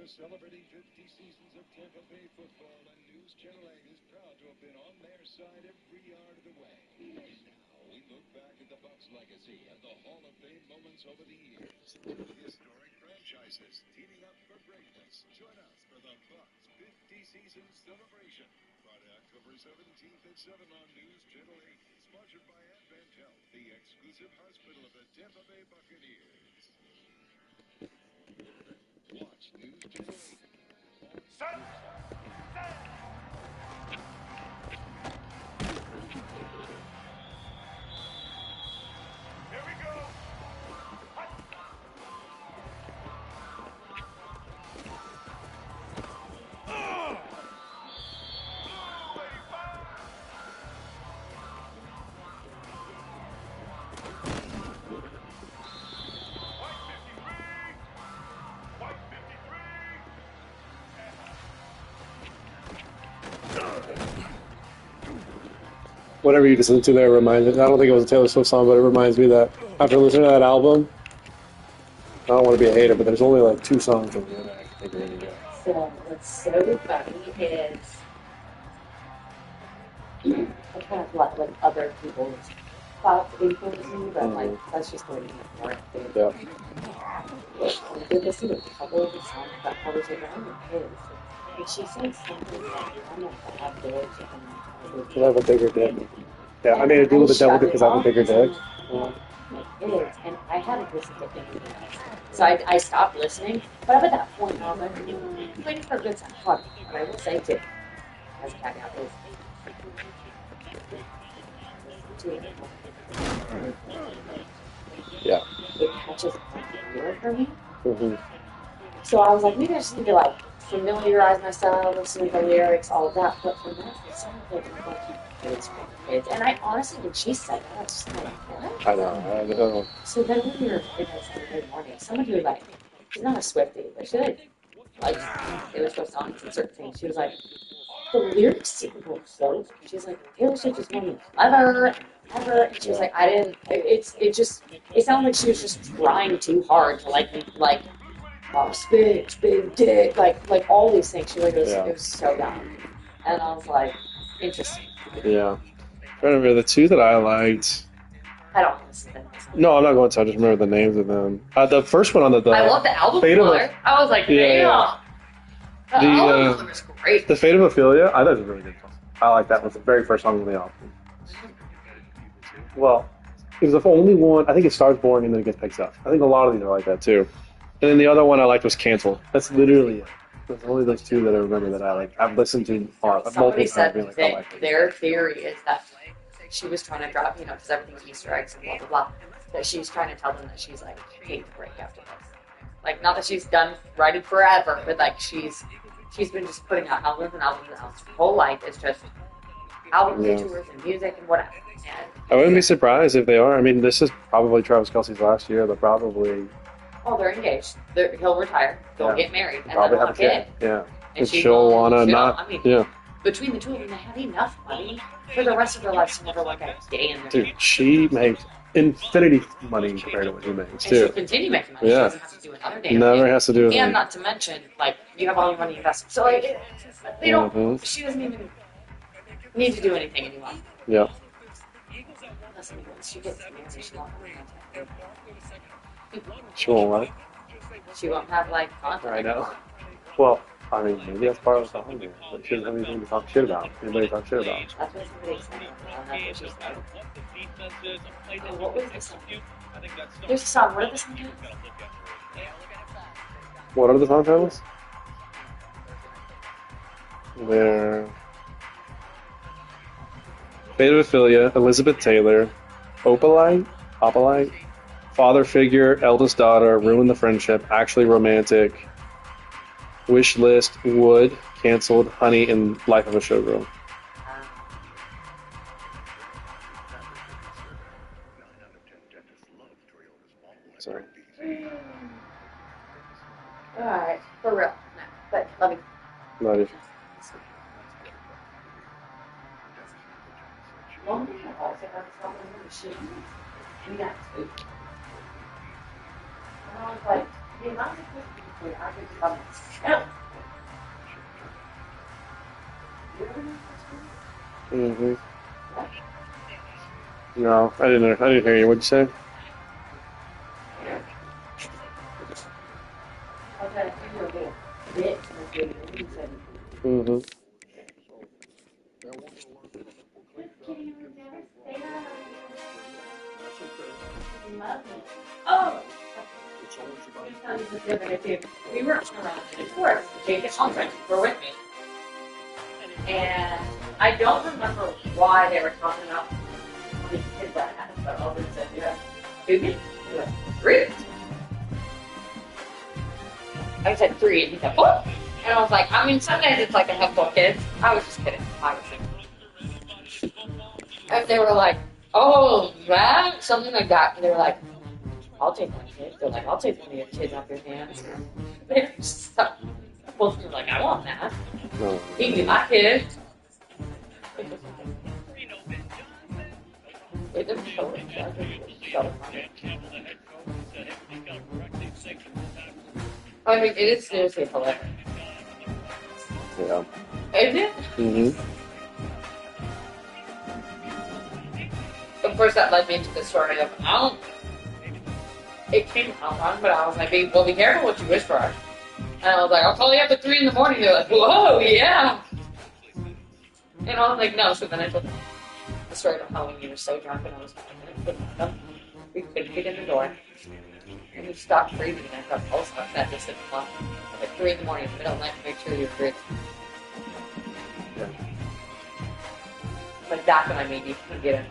celebrating 50 seasons of Tampa Bay football, and News Channel 8 is proud to have been on their side every yard of the way. And now we look back at the Bucs' legacy and the Hall of Fame moments over the years. Two historic franchises teaming up for greatness. Join us for the Bucs 50 season celebration. Friday, October 17th at 7 on News Channel 8. Sponsored by Advent Health, the exclusive hospital of the Tampa Bay Buccaneers. Watch News Channel 8. Here we go. Whatever you just listened to there reminds me. I don't think it was a Taylor Swift song, but it reminds me that after listening to that album, I don't want to be a hater, but there's only like 2 songs on there that I think are really good. So what's so funny is I kind of let like other people's thoughts influence me, but like that's just going to be more. Yeah. I did listen to a couple of the songs that covers it around his. And she said something like, I'm a bad bitch. I have a bigger dick. Yeah, I made a deal with the devil because I have a bigger dick. It is, and I hadn't listened to anything else. So I stopped listening, but up at that point, I was like, waiting for a good sound. But I will say, too, as a caveat, is yeah. It catches on the for me. So I was like, maybe I just need to like familiarize myself, listen to the lyrics, all of that. But for that, it sounded like it's for kids. And I honestly, when she said that, I was just like, what? I know. So then when we were in this Saturday morning, someone who like, she's not a Swiftie, but she like Taylor Swift songs and certain things. She was like, the lyrics seem so. She's like, Taylor Swift just won me ever. And she was like, I didn't. It sounded like she was just trying too hard to like big dick, like all these things. She like it was so dumb, and I was like, interesting. Yeah. I remember the 2 that I liked. I don't listen to them. No, I'm not going to. I just remember the names of them. The first one on the. I love the album cover. I was like, yeah. The album cover is great. The Fate of Ophelia, I thought it was a really good song. I like that one. The very first song on the album. Well, it was the only one. I think it starts boring and then it gets picked up. I think a lot of these are like that too. And then the other one I liked was Cancel. That's literally it. There's only those 2 that I remember that I like. I've listened to multiple times. Somebody said that their theory is that she was trying to drop, because everything's Easter eggs and blah, blah, blah, that she's trying to tell them that she's, like, take a break after this. Like, not that she's done writing forever, but, like, she's been just putting out albums and albums and albums. Her whole life is just albums and tours and music and whatever. And I wouldn't be surprised if they are. I mean, this is probably Travis Kelce's last year. They're probably... Oh, they're engaged. He'll retire. They'll get married. And probably then have a kid. Yeah. And she'll want to not... I mean, yeah. Between the 2 of them, they have enough money for the rest of their lives to never work a day in their Dude, she makes infinity money compared to what he makes, too. And she'll continue making money. She doesn't have to do another damn Never thing. has to do anything. And not to mention, like, you have all your money invested. So, like, they don't... She doesn't even need to do anything anymore. Yeah. Listen, once she gets married, she won't have She won't what? She won't have, like, contact. I know. Well, I mean, maybe that's part of the song, but she doesn't have anything to talk shit about. Anybody talk shit about. That's what somebody said. That's what she said. Oh, what was the song? There's a song. What are the songs? What are the song titles? They're Fate of Ophelia, Elizabeth Taylor, Opalite, Father Figure, Eldest Daughter, Ruin the Friendship, Actually Romantic, Wish List, Wood, Cancelled, Honey, and Life of a Showgirl. Sorry. Alright, for real. No, but love you. Love you. One thing I also have to stop with the shit. We got two. And I was like, the amount of Dude, I could come and Mm-hmm. No, I didn't hear you. What'd you say? I'll try to figure a little bit of good reason. Mm-hmm. Oh! We were around in course. Jake and Aldrin were with me. And I don't remember why they were talking about how many kids I had, but Aldrin said, "You have 2 kids?" You have 3. I said 3, and he said, "What?" And I was like, I mean, some days it's like I have 4 kids. I was just kidding. I was kidding. And they were like, "Oh, that?" Something like that. And they were like, "I'll take my kids." They're like, "I'll take one of your kids off your hands." They're just so, both of them were like, "I want that. No. He can be my kid." It didn't show it. I mean, it is seriously hilarious. Yeah. Is it? Mm-hmm. Of course, that led me into the story of, it came out wrong, but I was like, "Well, be careful what you wish for." And I was like, "I'll call you up at 3 in the morning." They're like, "Whoa, yeah." And I was like, "No." So then I told them the story about how we were so drunk and I was we couldn't get in the door. And we stopped breathing and I felt pulse on that just at 3 in the morning in the middle of the night to make sure you were breathing. Yeah. Like that's when I made you get in.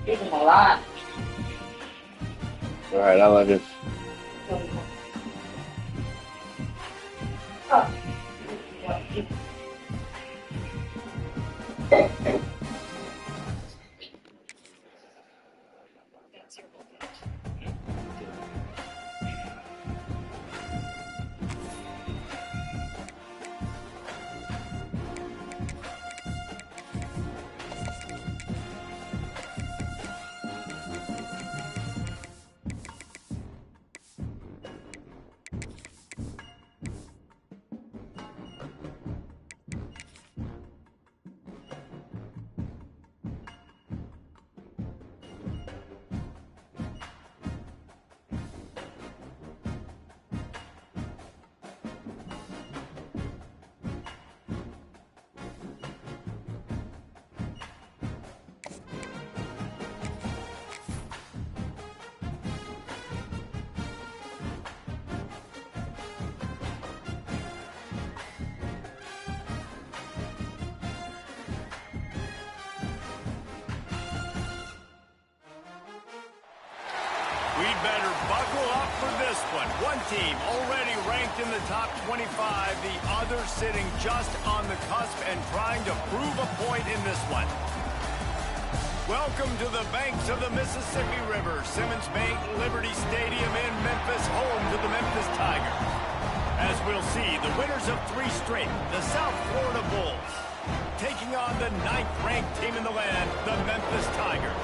Give him a lot. All right, I love you. Oh. We'd better buckle up for this one. One team already ranked in the top 25, the other sitting just on the cusp and trying to prove a point in this one. Welcome to the banks of the Mississippi River, Simmons Bank Liberty Stadium in Memphis, home to the Memphis Tigers. As we'll see, the winners of 3 straight, the South Florida Bulls, taking on the 9th-ranked team in the land, the Memphis Tigers.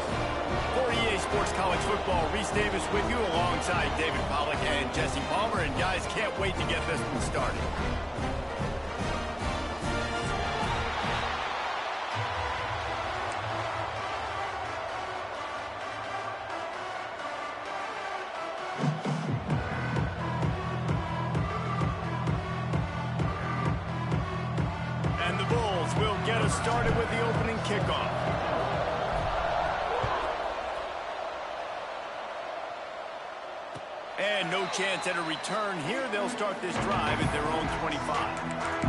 For EA Sports College Football, Reese Davis with you alongside David Pollack and Jesse Palmer. And guys, can't wait to get this one started. And the Bulls will get us started with the opening kickoff. And no chance at a return here. They'll start this drive at their own 25.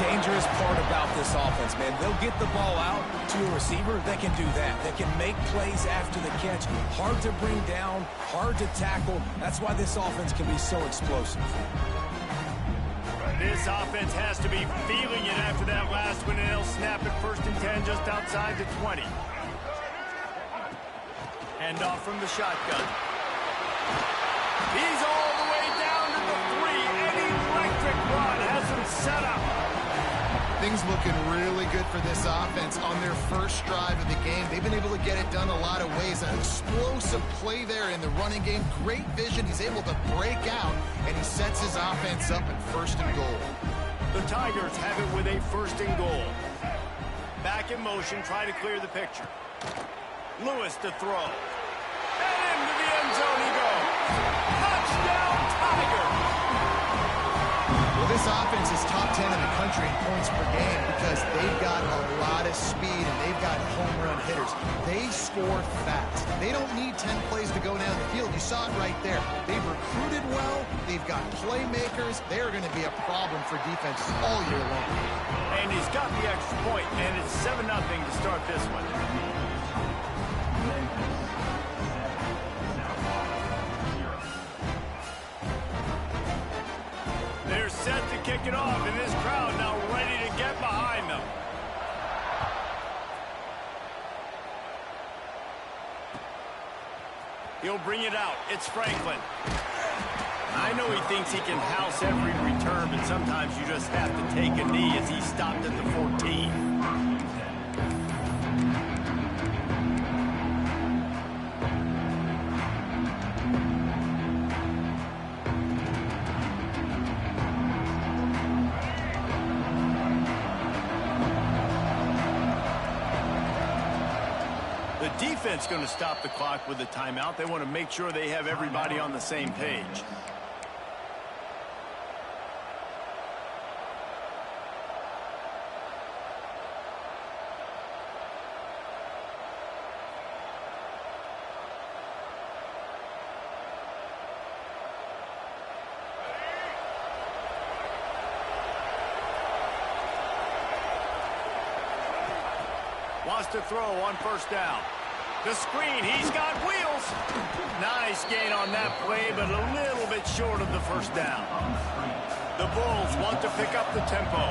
dangerous part about this offense, man. They'll get the ball out to a receiver. They can do that. They can make plays after the catch. Hard to bring down, hard to tackle. That's why this offense can be so explosive. This offense has to be feeling it after that last one, and they'll snap it 1st and 10 just outside the 20. Hand off from the shotgun. He's all the way down to the 3. An electric run has him set up. Things looking really good for this offense on their first drive of the game. They've been able to get it done a lot of ways. An explosive play there in the running game. Great vision. He's able to break out, and he sets his offense up at 1st and goal. The Tigers have it with a 1st and goal. Back in motion, try to clear the picture. Lewis to throw. And into the end zone he goes. Touchdown, Tigers! Well, this offense is top 10 in the country in points per game because they've got a lot of speed and they've got home run hitters. They score fast. They don't need 10 plays to go down the field. You saw it right there. They've recruited well. They've got playmakers. They're going to be a problem for defenses all year long. And he's got the extra point, and it's 7-0 to start this one. They're set to kick it off, and this crowd now ready to get behind them. He'll bring it out. It's Franklin. I know he thinks he can house every return, but sometimes you just have to take a knee as he stopped at the 14. The defense going to stop the clock with a timeout. They want to make sure they have everybody on the same page. Wants to throw on 1st down. The screen, he's got wheels. Nice gain on that play, but a little bit short of the 1st down. The Bulls want to pick up the tempo.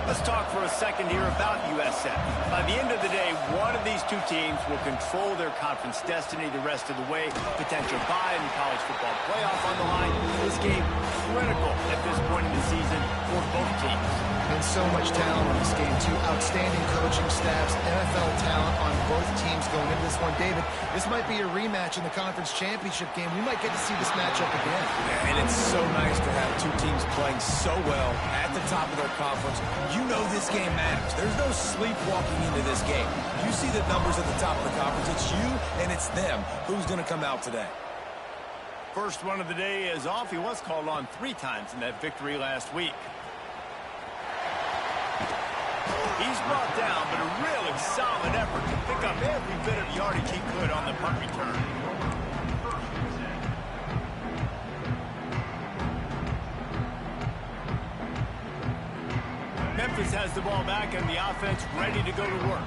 Let's talk for a second here about USF. By the end of the day, one of these two teams will control their conference destiny the rest of the way. Potential bye in the college football playoff on the line. This game critical at this point in the season for both teams. And so much talent on this game, too. Outstanding coaching staffs, NFL talent on both teams going into this one. David, this might be a rematch in the conference championship game. We might get to see this matchup again. Yeah, and it's so nice to have two teams playing so well at the top of their conference. You know this game matters. There's no sleepwalking into this game. You see the numbers at the top of the conference. It's you and it's them. Who's going to come out today? First one of the day is off. He was called on 3 times in that victory last week. He's brought down, but a really solid effort to pick up every bit of yardage he could on the punt return. Memphis has the ball back and the offense ready to go to work.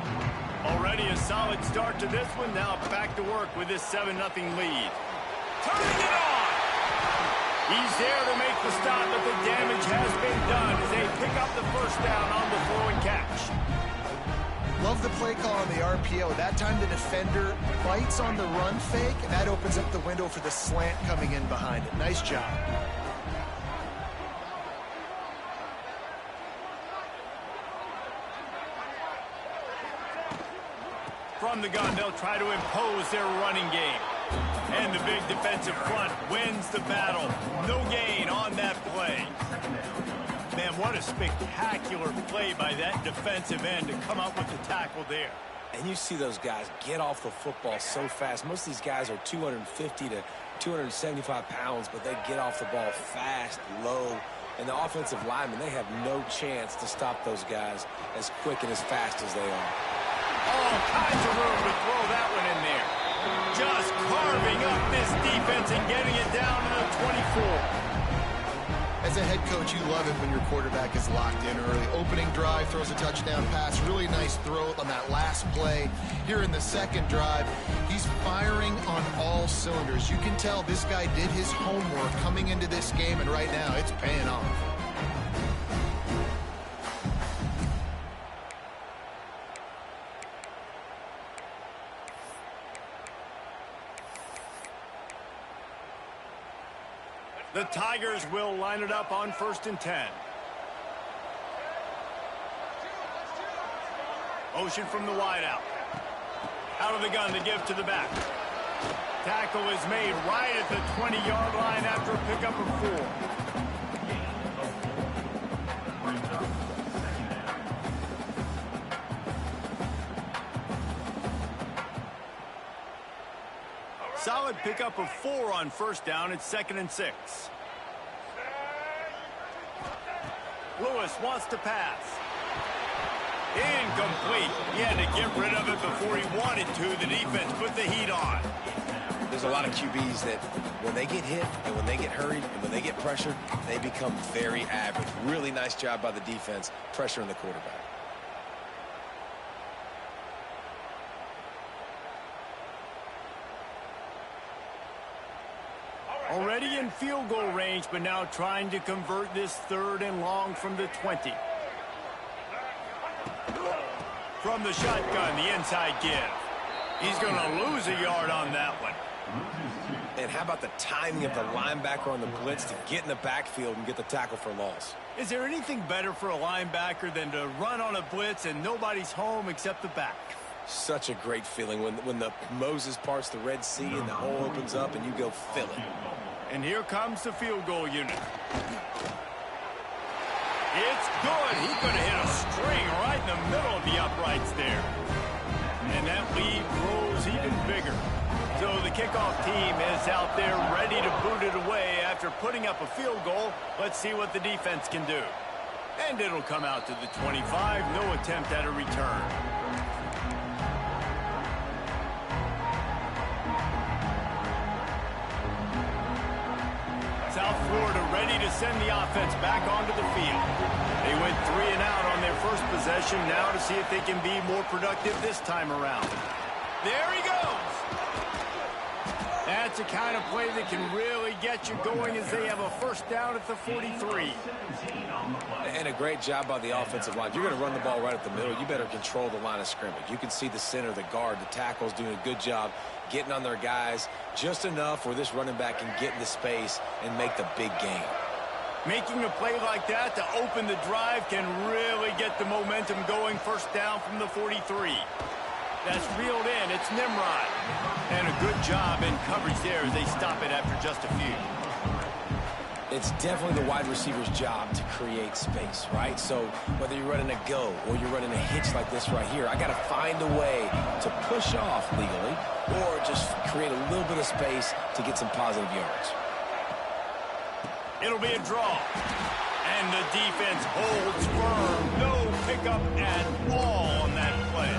Already a solid start to this one. Now back to work with this 7-0 lead. Turning it on! He's there to make the stop, but the damage has been done as they pick up the 1st down on the throw and catch. Love the play call on the RPO. That time the defender bites on the run fake, and that opens up the window for the slant coming in behind it. Nice job. From the gun, they'll try to impose their running game. And the big defensive front wins the battle. No gain on that play. Man, what a spectacular play by that defensive end to come up with the tackle there. And you see those guys get off the football so fast. Most of these guys are 250 to 275 pounds, but they get off the ball fast, low. And the offensive linemen, they have no chance to stop those guys as quick and as fast as they are. All kinds of room to throw that one in there. Just carving up this defense and getting it down to the 24. As As a head coach, you love it when your quarterback is locked in early. Opening drive, throws a touchdown pass. Really nice throw on that last play. Here in the second drive, he's firing on all cylinders. You can tell this guy did his homework coming into this game, and right now it's paying off. The Tigers will line it up on 1st and 10. Motion from the wideout. Out of the gun to give to the back. Tackle is made right at the 20-yard line after a pickup of 4. Solid pickup of 4 on 1st down. It's 2nd and 6. Lewis wants to pass. Incomplete. He had to get rid of it before he wanted to. The defense put the heat on. There's a lot of QBs that when they get hit and when they get hurried and when they get pressured, they become very average. Really nice job by the defense pressuring the quarterback. Already in field goal range, but now trying to convert this 3rd and long from the 20. From the shotgun, the inside give. He's going to lose a yard on that one. And how about the timing of the linebacker on the blitz to get in the backfield and get the tackle for loss? Is there anything better for a linebacker than to run on a blitz and nobody's home except the back? Such a great feeling when the Moses parts the Red Sea and the hole opens up and you go fill it. And here comes the field goal unit. It's good. He could have hit a string right in the middle of the uprights there. And that lead grows even bigger. So the kickoff team is out there ready to boot it away after putting up a field goal. Let's see what the defense can do. And it'll come out to the 25. No attempt at a return. South Florida ready to send the offense back onto the field. They went 3 and out on their first possession. Now to see if they can be more productive this time around. There he goes. That's the kind of play that can really get you going as they have a 1st down at the 43. And a great job by the offensive line. If you're going to run the ball right up the middle, you better control the line of scrimmage. You can see the center, the guard, the tackles doing a good job getting on their guys just enough where this running back can get into space and make the big gain. Making a play like that to open the drive can really get the momentum going. 1st down from the 43. That's reeled in. It's Nimrod. And a good job in coverage there as they stop it after just a few. It's definitely the wide receiver's job to create space, right? So whether you're running a go or you're running a hitch like this right here, I got to find a way to push off legally or just create a little bit of space to get some positive yards. It'll be a draw. And the defense holds firm. No pickup at all on that play.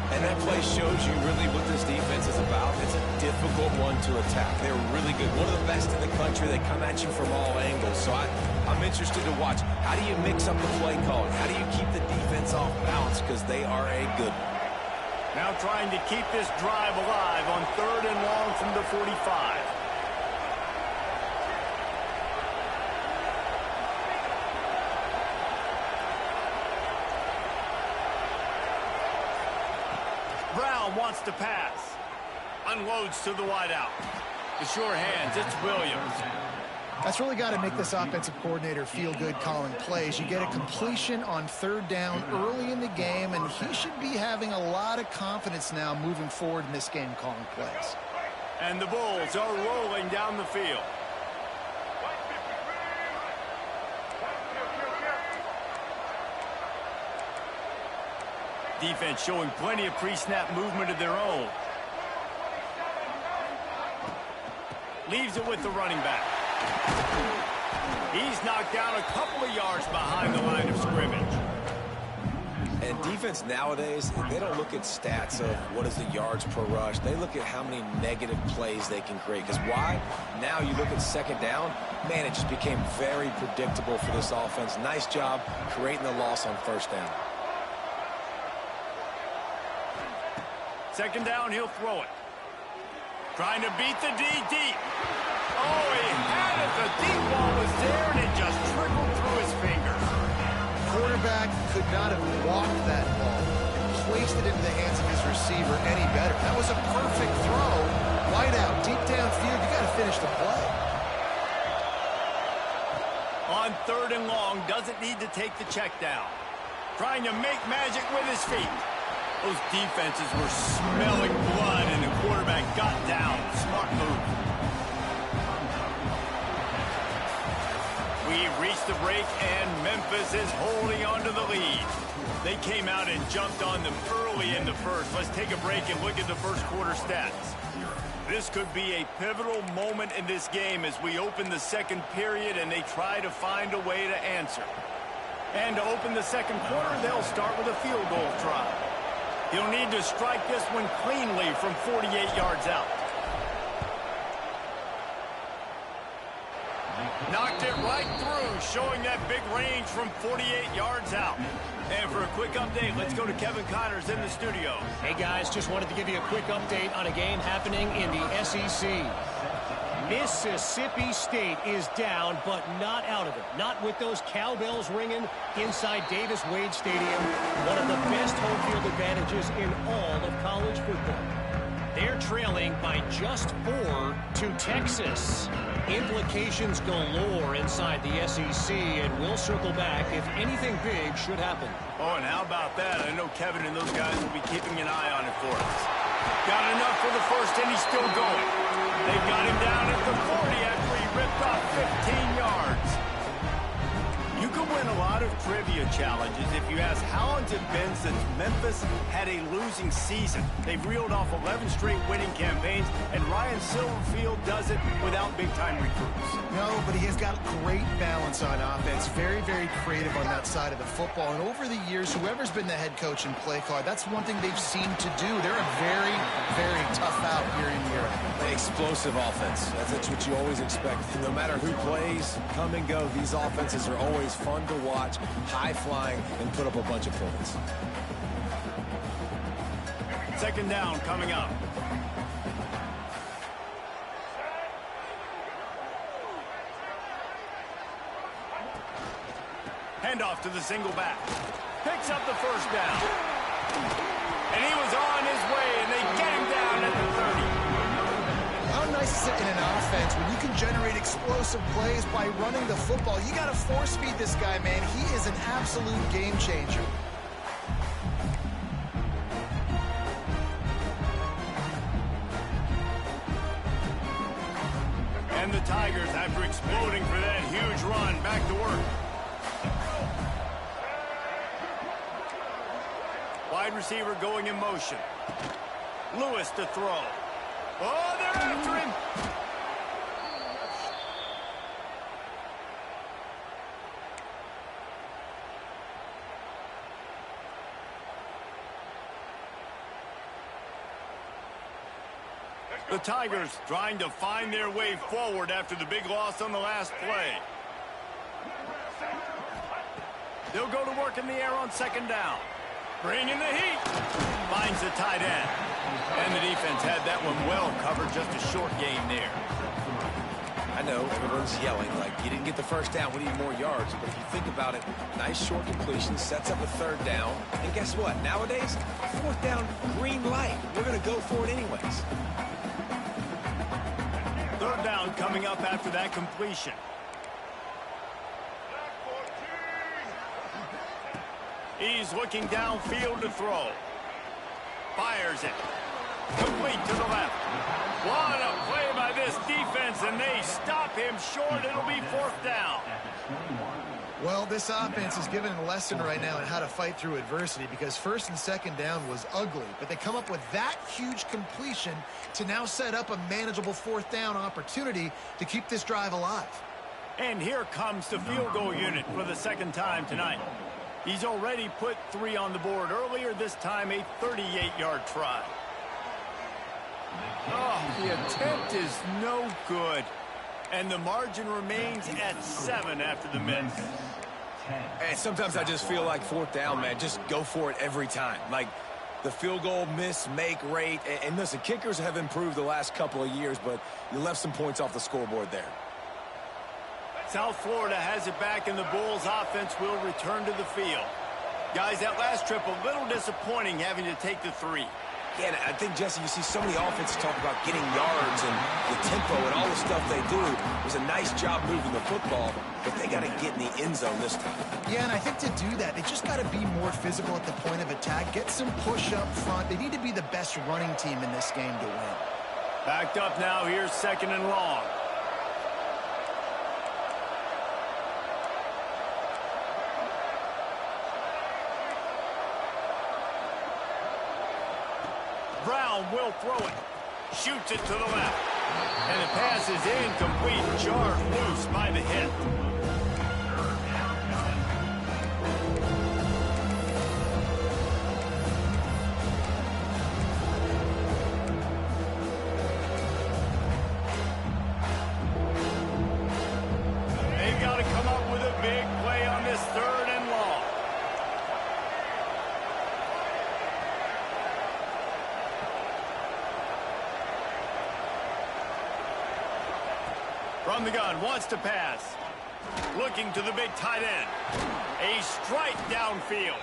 And that play shows you really what this defense is about. It's a difficult one to attack. They're really good. One of the best in the country. They come at you from all angles. So I'm interested to watch. How do you mix up the play calling? How do you keep the defense off balance? Because they are a good one. Now trying to keep this drive alive on 3rd and long from the 45. Brown wants to pass. Unloads to the wideout. The sure hands, it's Williams. That's really got to make this offensive coordinator feel good calling plays. You get a completion on 3rd down early in the game, and he should be having a lot of confidence now moving forward in this game calling plays. And the Bulls are rolling down the field. Defense showing plenty of pre-snap movement of their own. Leaves it with the running back. He's knocked down a couple of yards behind the line of scrimmage. And defense nowadays, they don't look at stats of what is the yards per rush. They look at how many negative plays they can create. Because why? Now you look at second down, man, it just became very predictable for this offense. Nice job creating the loss on first down. Second down, he'll throw it. Trying to beat the D deep. Oh, he had it. The deep ball was there, and it just trickled through his fingers. Quarterback could not have walked that ball and placed it into the hands of his receiver any better. That was a perfect throw. Wide out, deep downfield. You got to finish the play. On third and long, doesn't need to take the check down. Trying to make magic with his feet. Those defenses were smelling blood, and the quarterback got down. Smart move. We reached the break, and Memphis is holding on to the lead. They came out and jumped on them early in the first. Let's take a break and look at the first quarter stats. This could be a pivotal moment in this game as we open the second period and they try to find a way to answer. And to open the second quarter, they'll start with a field goal try. He'll need to strike this one cleanly from 48 yards out. Knocked it right through, showing that big range from 48 yards out. And for a quick update, let's go to Kevin Connors in the studio. Hey guys, just wanted to give you a quick update on a game happening in the SEC. Mississippi State is down, but not out of it. Not with those cowbells ringing inside Davis-Wade Stadium, one of the best home field advantages in all of college football. They're trailing by just 4 to Texas. Implications galore inside the SEC, and we'll circle back if anything big should happen. Oh, and how about that? I know Kevin and those guys will be keeping an eye on it for us. Got enough for the first, and he's still going. They've got him down at the 40 after he ripped off 15 yards. You could win a lot of trivia challenges if you ask how long it's been since Memphis had a losing season. They've reeled off 11 straight winning campaigns, and Ryan Silverfield does it without big-time recruits. No, but he has got great balance on offense. Very, very creative on that side of the football. And over the years, whoever's been the head coach and play caller, that's one thing they've seemed to do. They're a very, very tough out year in, year out. Explosive offense. That's what you always expect. No matter who plays, come and go, these offenses are always fun to watch, high-flying, and put up a bunch of points. Second down coming up. Handoff to the single back. Picks up the first down. And he was on his way, and they get him down at the 30. How nice is it in an offense when you can generate explosive plays by running the football? You got to force feed this guy, man. He is an absolute game changer. And the Tigers, after exploding for that huge run, back to work. Wide receiver going in motion. Lewis to throw. Oh, they're after him. The Tigers trying to find their way forward after the big loss on the last play. They'll go to work in the air on second down. Bringing the heat. Finds the tight end. And the defense had that one well covered. Just a short game there. I know everyone's yelling like, you didn't get the first down, we need more yards. But if you think about it, nice short completion, sets up a third down. And guess what? Nowadays, fourth down, green light. We're going to go for it anyways. Third down coming up after that completion. He's looking downfield to throw. Fires it. Complete to the left. What a play by this defense, and they stop him short. It'll be fourth down. Well, this offense is given a lesson right now on how to fight through adversity because first and second down was ugly, but they come up with that huge completion to now set up a manageable fourth down opportunity to keep this drive alive. And here comes the field goal unit for the second time tonight. He's already put 3 on the board earlier, this time a 38-yard try. Oh, the attempt is no good. And the margin remains at 7 after the miss. And sometimes I just feel like 4th down, man. Just go for it every time. Like the field goal miss, make rate. And listen, kickers have improved the last couple of years, but you left some points off the scoreboard there. South Florida has it back, and the Bulls offense will return to the field. Guys, that last trip a little disappointing having to take the 3. Yeah, and I think, Jesse, you see so many offenses talk about getting yards and the tempo and all the stuff they do. It was a nice job moving the football, but they got to get in the end zone this time. Yeah, and I think to do that, they just got to be more physical at the point of attack, get some push up front. They need to be the best running team in this game to win. Backed up now, here's 2nd and long. Brown will throw it. Shoots it to the left. And the pass is incomplete. Jarred loose by the hit. They've got to come up with a big play on this 3rd and long. From the gun, wants to pass. Looking to the big tight end. A strike downfield.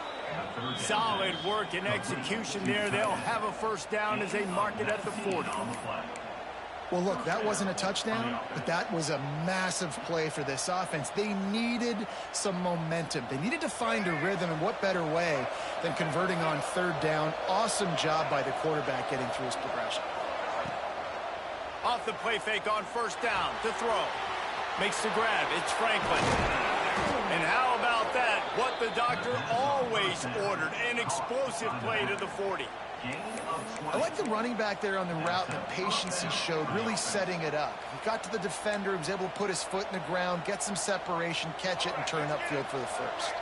Solid work and execution there. They'll have a 1st down as they mark it at the 40. Well, look, that wasn't a touchdown, but that was a massive play for this offense. They needed some momentum. They needed to find a rhythm, and what better way than converting on 3rd down. Awesome job by the quarterback getting through his progression. Off the play fake on 1st down to throw. Makes the grab. It's Franklin. And how about that? What the doctor always ordered. An explosive play to the 40. I like the running back there on the route and the patience he showed, really setting it up. He got to the defender, he was able to put his foot in the ground, get some separation, catch it, and turn upfield for the 1st.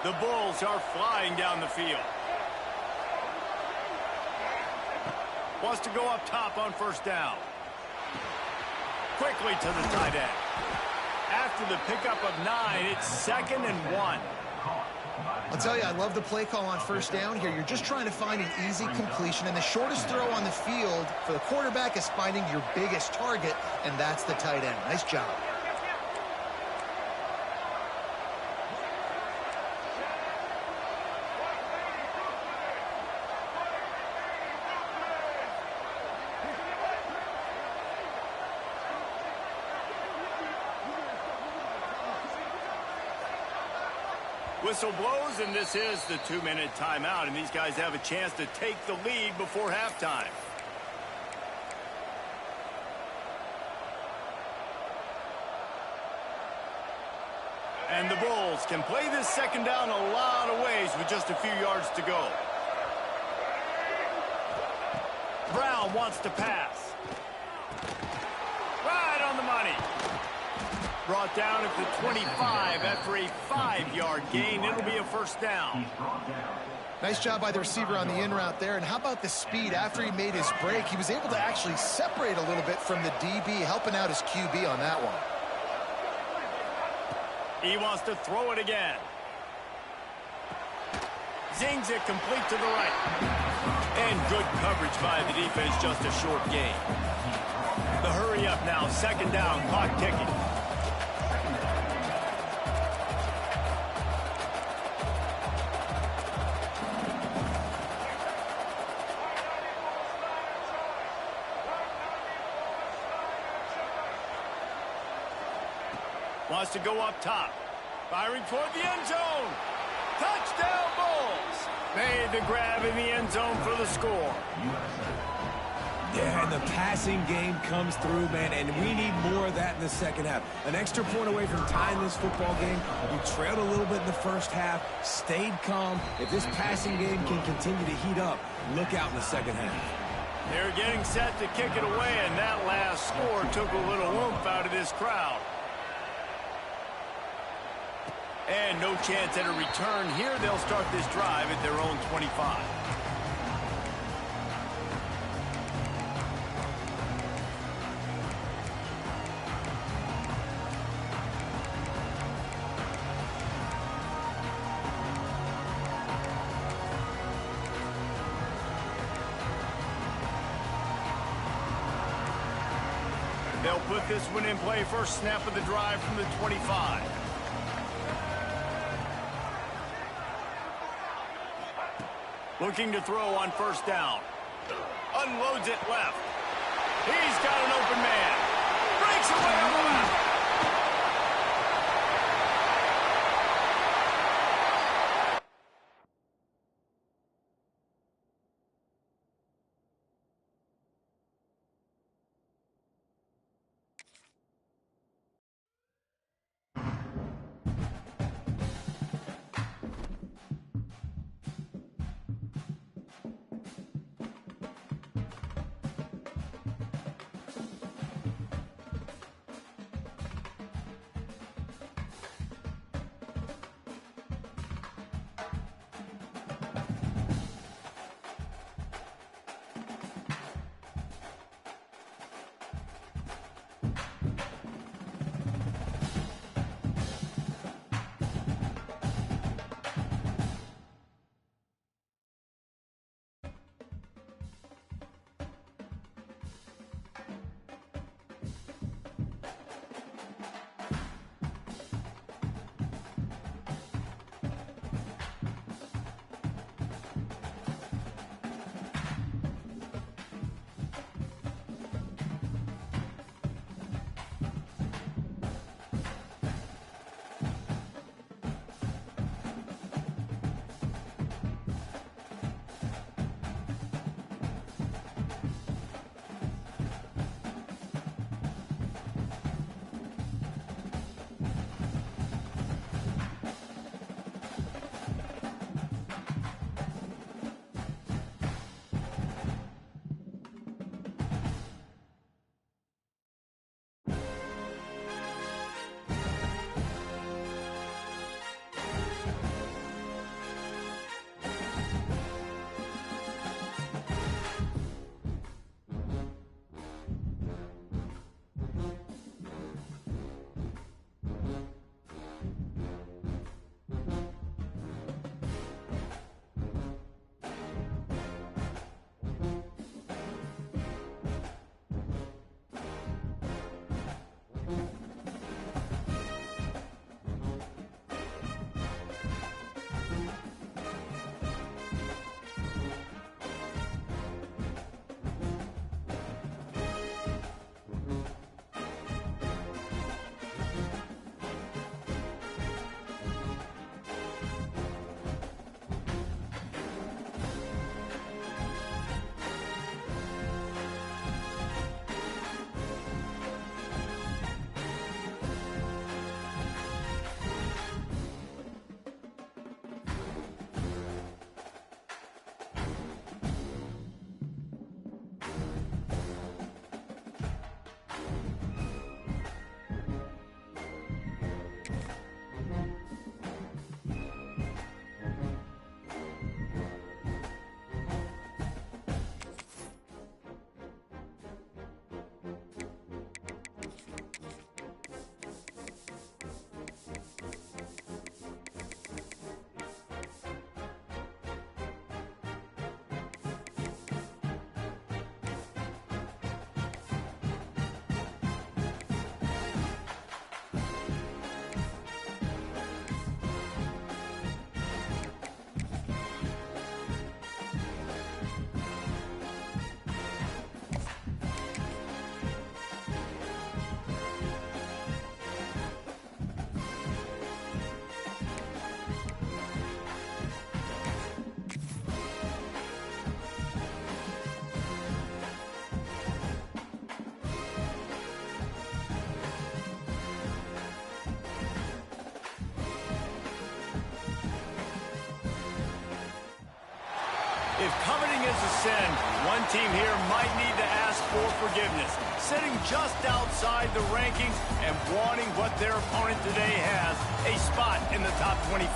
The Bulls are flying down the field. Wants to go up top on 1st down. Quickly to the tight end. After the pickup of 9, it's 2nd and 1. I'll tell you, I love the play call on 1st down here. You're just trying to find an easy completion, and the shortest throw on the field for the quarterback is finding your biggest target, and that's the tight end. Nice job. Whistle blows, and this is the 2-minute timeout, and these guys have a chance to take the lead before halftime. And the Bulls can play this 2nd down a lot of ways with just a few yards to go. Brown wants to pass. Right on the money. Brought down at the 25 after a 5-yard gain. It'll be a 1st down. Nice job by the receiver on the in route there. And how about the speed after he made his break? He was able to actually separate a little bit from the DB, helping out his QB on that one. He wants to throw it again. Zings it complete to the right. And good coverage by the defense, just a short gain. The hurry up now, 2nd down, clock ticking. Wants to go up top. Firing toward the end zone. Touchdown Bulls. Made the grab in the end zone for the score. Yeah, and the passing game comes through, man, and we need more of that in the 2nd half. An extra point away from tying this football game. We trailed a little bit in the 1st half, stayed calm. If this passing game can continue to heat up, look out in the 2nd half. They're getting set to kick it away, and that last score took a little oomph out of this crowd. And no chance at a return here. They'll start this drive at their own 25. They'll put this one in play first snap of the drive from the 25. Looking to throw on first down. Unloads it left. He's got an open man. Breaks away on the left. If coveting is a sin, one team here might need to ask for forgiveness, sitting just outside the rankings and wanting what their opponent today has, a spot in the top 25.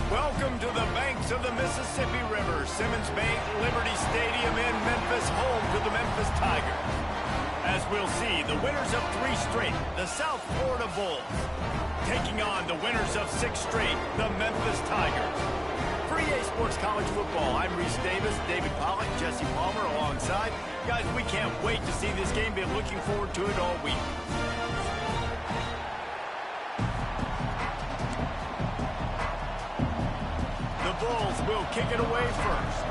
Welcome to the banks of the Mississippi River, Simmons Bank Liberty Stadium in Memphis, home to the Memphis Tigers. As we'll see, the winners of 3 straight, the South Florida Bulls, taking on the winners of 6 straight, the Memphis Tigers. For EA Sports College Football, I'm Reese Davis, David Pollack, Jesse Palmer alongside. Guys, we can't wait to see this game. Been looking forward to it all week. The Bulls will kick it away first.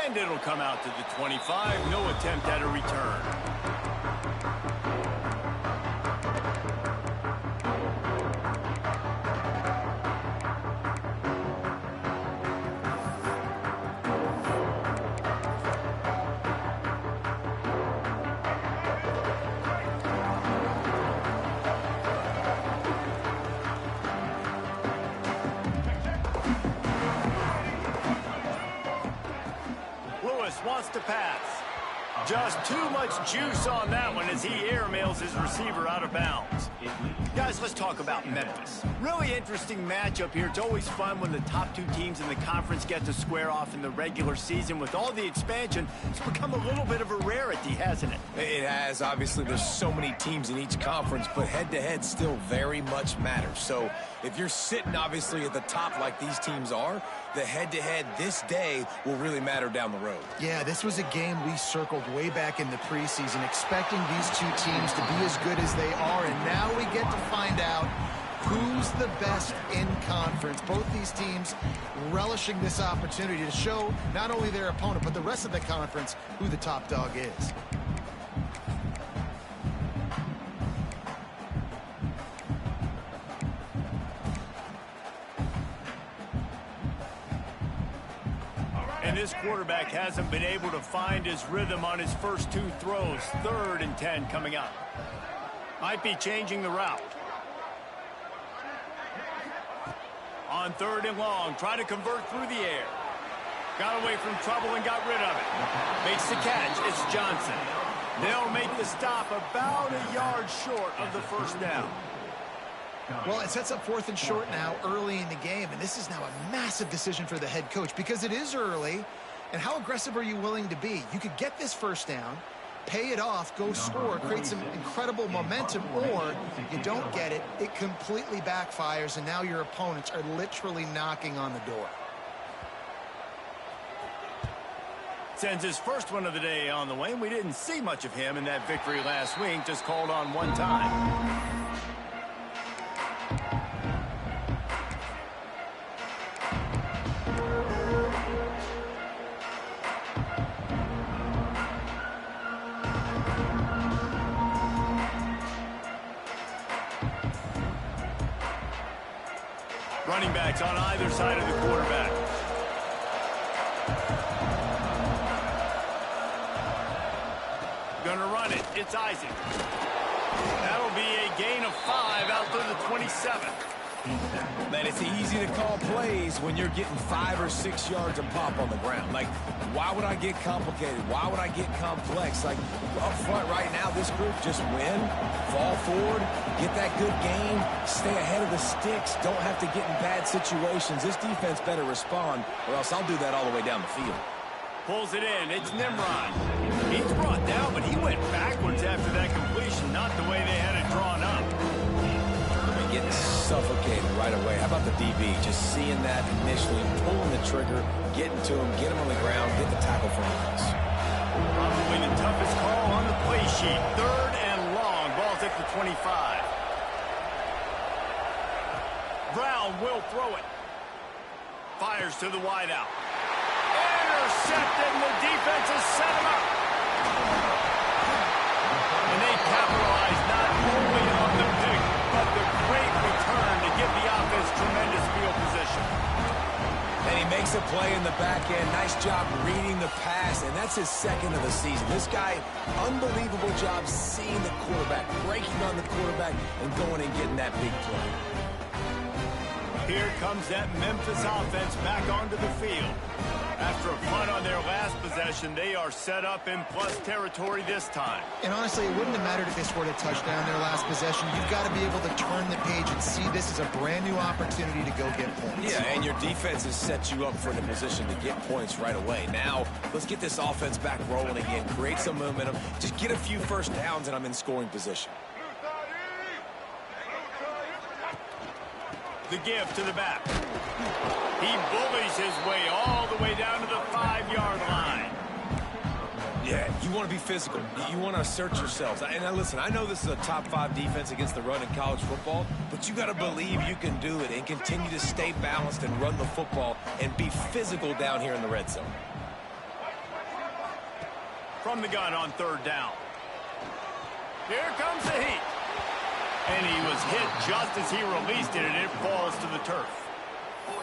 And it'll come out to the 25. No attempt at a return. Wants to pass. Just too much juice on that one as he airmails his receiver out of bounds. Guys, let's talk about Memphis. Really interesting matchup here. It's always fun when the top 2 teams in the conference get to square off in the regular season. With all the expansion, it's become a little bit of a rarity, hasn't it? It has. Obviously, there's so many teams in each conference, but head-to-head still very much matters. So if you're sitting, obviously, at the top like these teams are, the head-to-head this day will really matter down the road. Yeah, this was a game we circled way back in the preseason, expecting these 2 teams to be as good as they are, and now we get to find out who's the best in conference. Both these teams relishing this opportunity to show not only their opponent, but the rest of the conference who the top dog is. And this quarterback hasn't been able to find his rhythm on his first 2 throws. 3rd and 10 coming up. Might be changing the route. On 3rd and long, try to convert through the air. Got away from trouble and got rid of it. Makes the catch. It's Johnson. They'll make the stop about a yard short of the first down. Well, it sets up 4th and short now early in the game, and this is now a massive decision for the head coach because it is early, and how aggressive are you willing to be? You could get this first down, pay it off, go score, create some incredible momentum, or you don't get it, it completely backfires, and now your opponents are literally knocking on the door. Sends his first one of the day on the way, and we didn't see much of him in that victory last week, just called on 1 time. Running backs on either side of the quarterback. Gonna run it. It's Isaac. That'll be a gain of 5 out to the 27. Man, it's easy to call plays when you're getting 5 or 6 yards a pop on the ground. Like, why would I get complicated? Why would I get complex? Like, up front right now, this group just win, fall forward, get that good game, stay ahead of the sticks, don't have to get in bad situations. This defense better respond, or else I'll do that all the way down the field. Pulls it in. It's Nimrod. He's brought down, but he went backwards after that completion, not the way they had it drawn up. Getting suffocated right away. How about the DB? Just seeing that initially, pulling the trigger, getting to him, get him on the ground, get the tackle from the cross. Probably the toughest call on the play sheet. 3rd and long. Ball's at the 25. Brown will throw it. Fires to the wideout. Intercepted, and the defense has set him up. And they capitalize not only on the pick, but the great return to give the offense tremendous field position. And he makes a play in the back end. Nice job reading the pass, and that's his 2nd of the season. This guy, unbelievable job seeing the quarterback, breaking on the quarterback, and going and getting that big play. Here comes that Memphis offense back onto the field. After a punt on their last possession, they are set up in plus territory this time. And honestly, it wouldn't have mattered if they scored a touchdown their last possession. You've got to be able to turn the page and see this as a brand new opportunity to go get points. Yeah, and your defense has set you up for the position to get points right away. Now, let's get this offense back rolling again, create some momentum, just get a few first downs, and I'm in scoring position. The give to the back. He bullies his way all the way down to the 5-yard line. Yeah, you want to be physical. You want to assert yourselves. And now listen, I know this is a top 5 defense against the run in college football, but you got to believe you can do it and continue to stay balanced and run the football and be physical down here in the red zone. From the gun on 3rd down. Here comes the heat. And he was hit just as he released it, and it falls to the turf.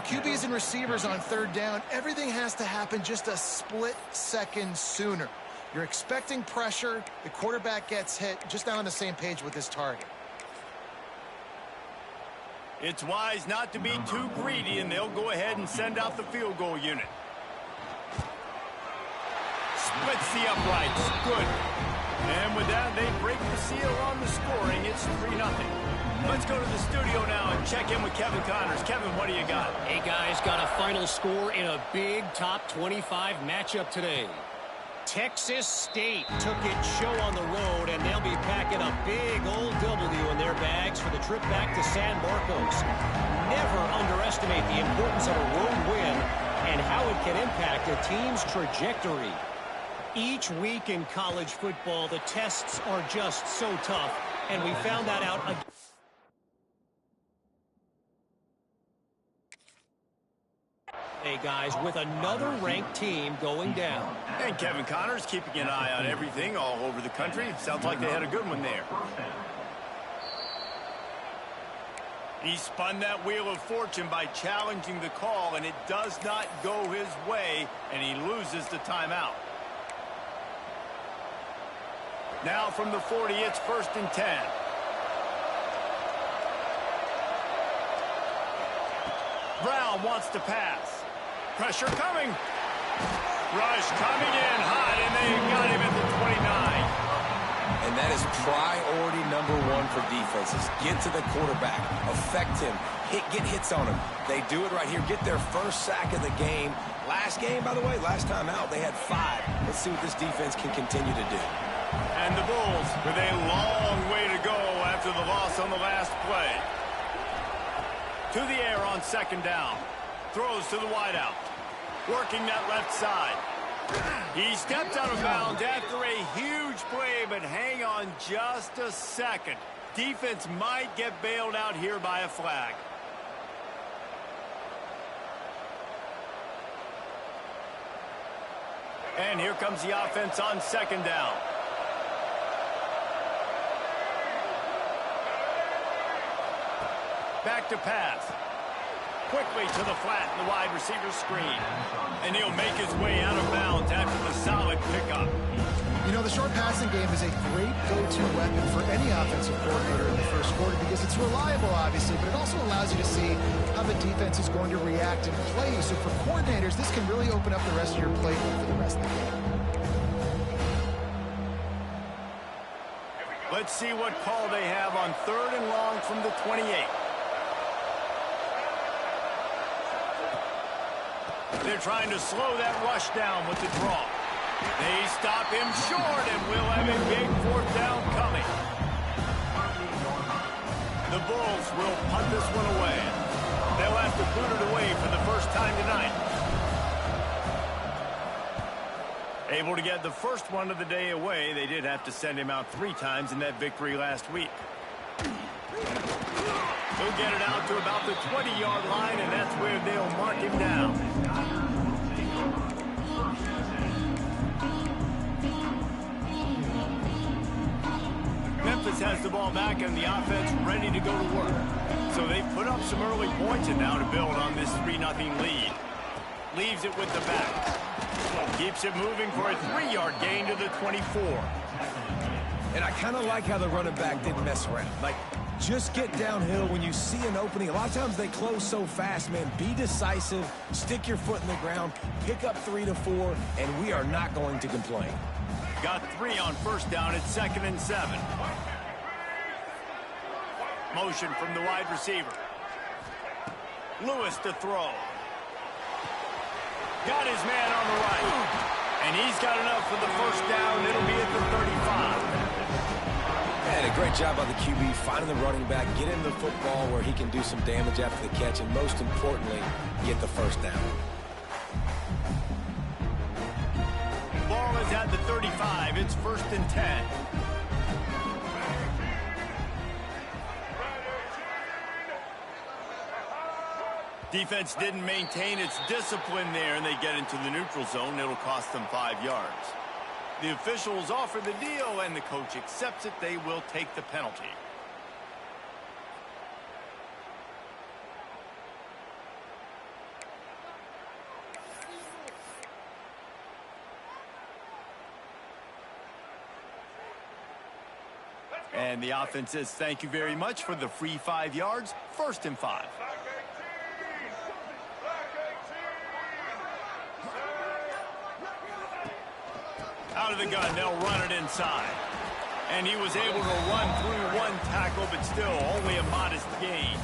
QBs and receivers on 3rd down, everything has to happen just a split second sooner. You're expecting pressure, the quarterback gets hit, just not on the same page with his target. It's wise not to be too greedy, and they'll go ahead and send out the field goal unit. Splits the uprights. Good. And with that, they break the seal on the scoring. It's 3-0. Let's go to the studio now and check in with Kevin Connors. Kevin, what do you got? Hey, guys, got a final score in a big top 25 matchup today. Texas State took its show on the road, and they'll be packing a big old W in their bags for the trip back to San Marcos. Never underestimate the importance of a road win and how it can impact a team's trajectory. Each week in college football, the tests are just so tough, and we found that out again. Hey, guys, with another ranked team going down. And Kevin Connors keeping an eye on everything all over the country. Sounds like they had a good one there. He spun that wheel of fortune by challenging the call, and it does not go his way, and he loses the timeout. Now from the 40, it's 1st and 10. Brown wants to pass. Pressure coming. Rush coming in hot, and they got him at the 29. And that is priority number 1 for defenses. Get to the quarterback. Affect him. Get hits on him. They do it right here. Get their first sack of the game. Last game, by the way, last time out, they had 5. Let's see what this defense can continue to do. And the Bulls with a long way to go after the loss on the last play. To the air on 2nd down. Throws to the wideout. Working that left side. He steps out of bounds after a huge play, but hang on just a second. Defense might get bailed out here by a flag. And here comes the offense on 2nd down. Back to pass. Quickly to the flat in the wide receiver screen. And he'll make his way out of bounds after the solid pickup. You know, the short passing game is a great go-to weapon for any offensive coordinator in the first quarter because it's reliable, obviously, but it also allows you to see how the defense is going to react and play. So for coordinators, this can really open up the rest of your playbook for the rest of the game. Let's see what call they have on 3rd and long from the 28. They're trying to slow that rush down with the draw. They stop him short, and we'll have a big 4th down coming. The Bulls will punt this one away. They'll have to boot it away for the first time tonight. Able to get the first one of the day away. They did have to send him out 3 times in that victory last week. He'll get it out to about the 20-yard line, and that's where they'll mark him down. Memphis has the ball back, and the offense ready to go to work. So they put up some early points, and now to build on this 3-0 lead. Leaves it with the back. Keeps it moving for a 3-yard gain to the 24. And I kind of like how the running back didn't mess around. Like, Just get downhill when you see an opening. A lot of times they close so fast, man. Be decisive, stick your foot in the ground, pick up 3 to 4, and we are not going to complain. Got 3 on first down. It's 2nd and 7. Motion from the wide receiver. Lewis to throw. Got his man on the right. And he's got enough for the first down. It'll be at the 35. And a great job by the QB finding the running back, get him the football where he can do some damage after the catch, and most importantly, get the first down. Ball is at the 35. It's 1st and 10. Defense didn't maintain its discipline there, and they get into the neutral zone. It'll cost them 5 yards. The officials offer the deal, and the coach accepts it. They will take the penalty. And the offense says thank you very much for the free 5 yards. 1st and 5. Out of the gun, they'll run it inside. And he was able to run through 1 tackle, but still only a modest gain.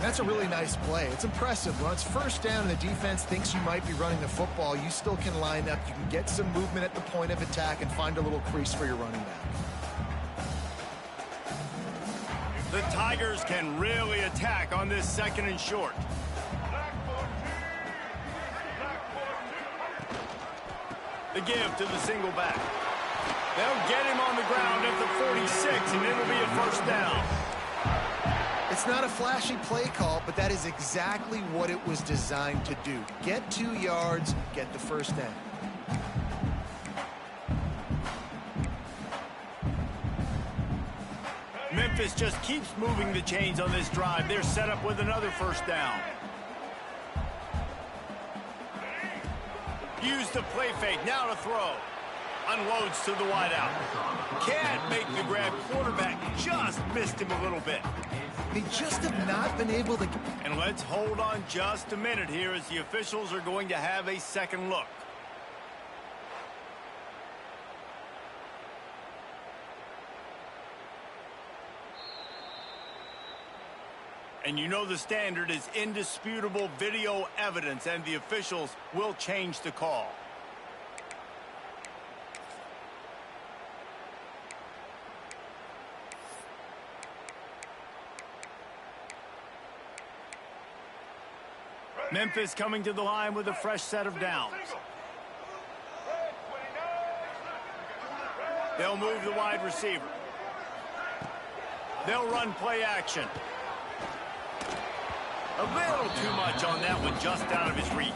That's a really nice play. It's impressive. When it's first down and the defense thinks you might be running the football, you still can line up. You can get some movement at the point of attack and find a little crease for your running back. The Tigers can really attack on this 2nd and short. The give to the single back. They'll get him on the ground at the 46, and it'll be a first down. It's not a flashy play call, but that is exactly what it was designed to do. Get 2 yards, get the first down. Memphis just keeps moving the chains on this drive. They're set up with another first down. Use the play fake, now to throw. Unloads to the wideout. Can't make the grab. Quarterback just missed him a little bit. They just have not been able to... And let's hold on just a minute here as the officials are going to have a second look. And you know the standard is indisputable video evidence, and the officials will change the call. Memphis coming to the line with a fresh set of downs. They'll move the wide receiver. They'll run play action. A little too much on that one, just out of his reach.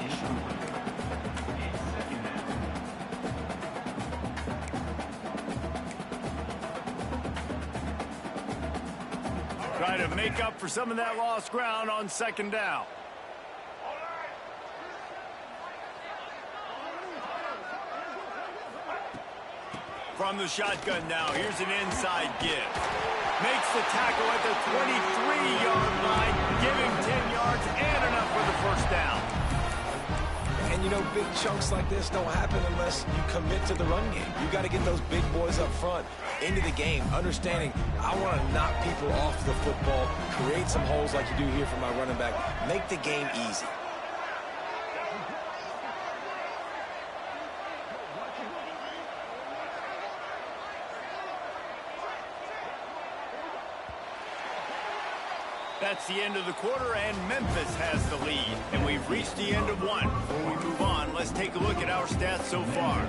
Try to make up for some of that lost ground on 2nd down. From the shotgun now, here's an inside give. Makes the tackle at the 23-yard line, giving 10 yards and enough for the first down. And, you know, big chunks like this don't happen unless you commit to the run game. You got to get those big boys up front into the game, understanding I want to knock people off the football, create some holes like you do here for my running back, make the game easy. That's the end of the quarter, and Memphis has the lead. And we've reached the end of one. Before we move on, let's take a look at our stats so far.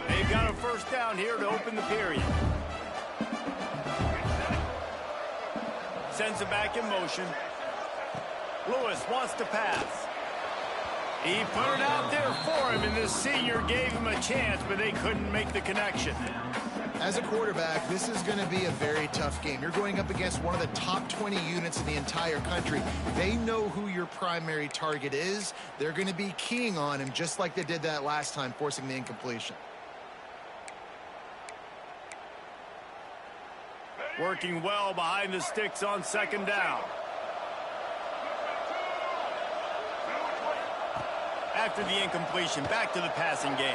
They've got a first down here to open the period. Sends it back in motion. Lewis wants to pass. He put it out there for him, and the senior gave him a chance, but they couldn't make the connection. As a quarterback, this is going to be a very tough game. You're going up against one of the top 20 units in the entire country. They know who your primary target is. They're going to be keying on him just like they did that last time, forcing the incompletion. Working well behind the sticks on second down. After the incompletion, back to the passing game.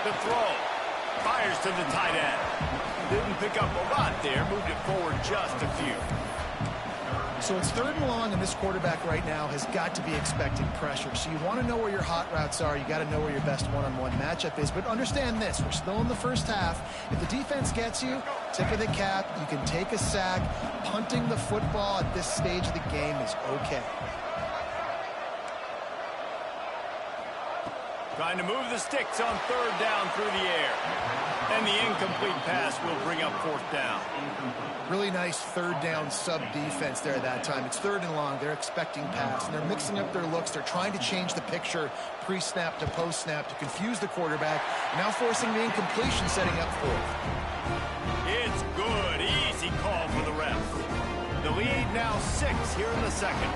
The throw. Fires to the tight end. Didn't pick up a lot there. Moved it forward just a few. So it's 3rd and long, and this quarterback right now has got to be expecting pressure. So you want to know where your hot routes are. You got to know where your best one-on-one matchup is. But understand this, we're still in the first half. If the defense gets you, tip of the cap, you can take a sack. Punting the football at this stage of the game is okay. Trying to move the sticks on 3rd down through the air. And the incomplete pass will bring up 4th down. Really nice 3rd down sub-defense there that time. It's 3rd and long. They're expecting pass, and they're mixing up their looks. They're trying to change the picture pre-snap to post-snap to confuse the quarterback, now forcing the incompletion, setting up 4th. It's good. Easy call for the ref. The lead now 6 here in the 2nd.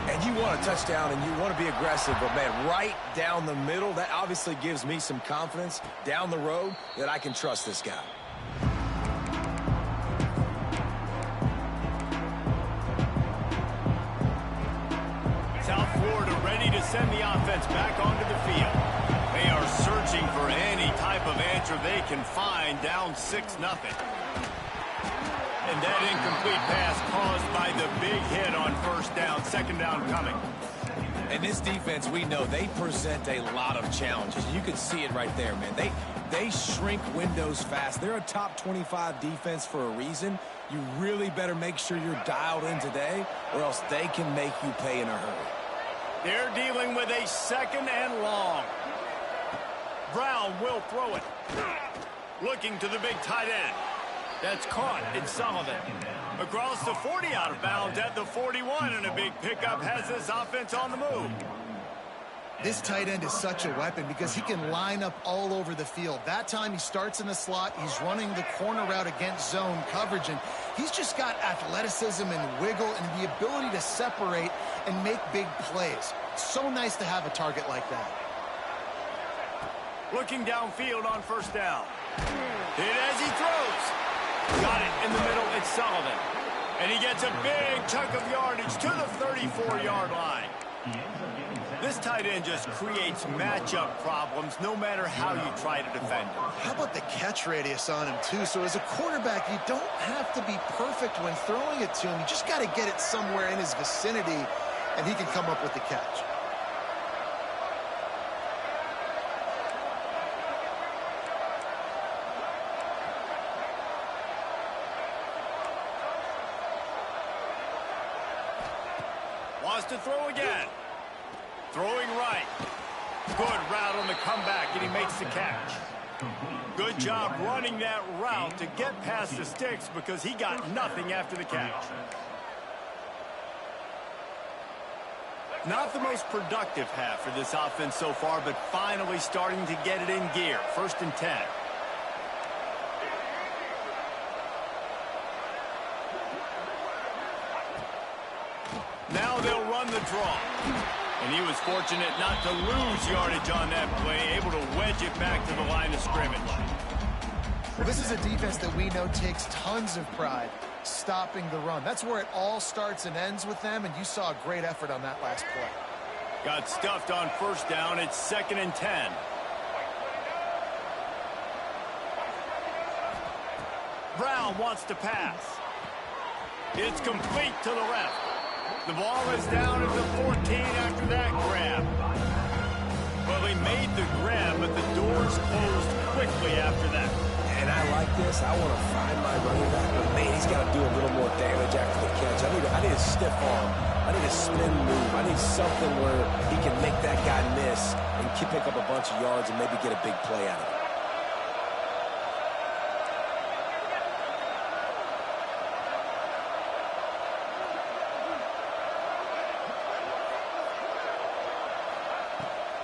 And you want a touchdown and you want to be aggressive, but man, right down the middle, that obviously gives me some confidence down the road that I can trust this guy. South Florida ready to send the offense back onto the field. They are searching for any type of answer they can find, down 6-0. And that incomplete pass caused by the big hit on 1st down, 2nd down coming. And this defense, we know, they present a lot of challenges. You can see it right there, man. They shrink windows fast. They're a top 25 defense for a reason. You really better make sure you're dialed in today, or else they can make you pay in a hurry. They're dealing with a 2nd and long. Brown will throw it. Looking to the big tight end. That's caught. It's Sullivan. Across the 40, out of bounds at the 41, and a big pickup has this offense on the move. This tight end is such a weapon because he can line up all over the field. That time he starts in the slot. He's running the corner route against zone coverage, and he's just got athleticism and wiggle and the ability to separate and make big plays. So nice to have a target like that. Looking downfield on 1st down. Hit as he throws. Got it in the middle. It's Sullivan. And he gets a big chunk of yardage to the 34-yard line. This tight end just creates matchup problems no matter how you try to defend him. How about the catch radius on him, too? So as a quarterback, you don't have to be perfect when throwing it to him. You just got to get it somewhere in his vicinity, and he can come up with the catch. Wants to throw again. Throwing right. Good route on the comeback, and he makes the catch. Good job running that route to get past the sticks because he got nothing after the catch. Not the most productive half for this offense so far, but finally starting to get it in gear. 1st and 10. Now they'll run the draw. And he was fortunate not to lose yardage on that play, able to wedge it back to the line of scrimmage. Well, this is a defense that we know takes tons of pride stopping the run. That's where it all starts and ends with them, and you saw a great effort on that last play. Got stuffed on 1st down. It's 2nd and 10. Brown wants to pass. It's complete to the left. The ball is down at the 14 after that grab. Well, he made the grab, but the doors closed quickly after that. And I like this. I want to find my running back, but man, he's got to do a little more damage after the catch. I need a stiff arm. I need a spin move. I need something where he can make that guy miss and pick up a bunch of yards and maybe get a big play out of it.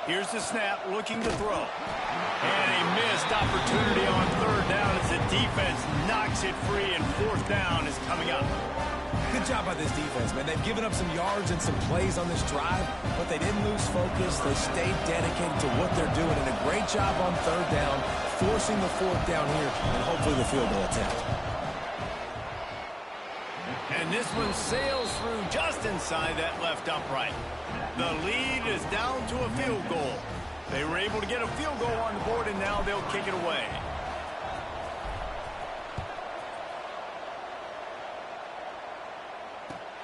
Here's the snap, looking to throw. And a missed opportunity on third down as the defense knocks it free, and fourth down is coming up. Good job by this defense, man. They've given up some yards and some plays on this drive, but they didn't lose focus. They stayed dedicated to what they're doing, and a great job on third down, forcing the fourth down here, and hopefully the field goal attempt. And this one sails through just inside that left upright. The lead is down to a field goal. They were able to get a field goal on the board, and now they'll kick it away.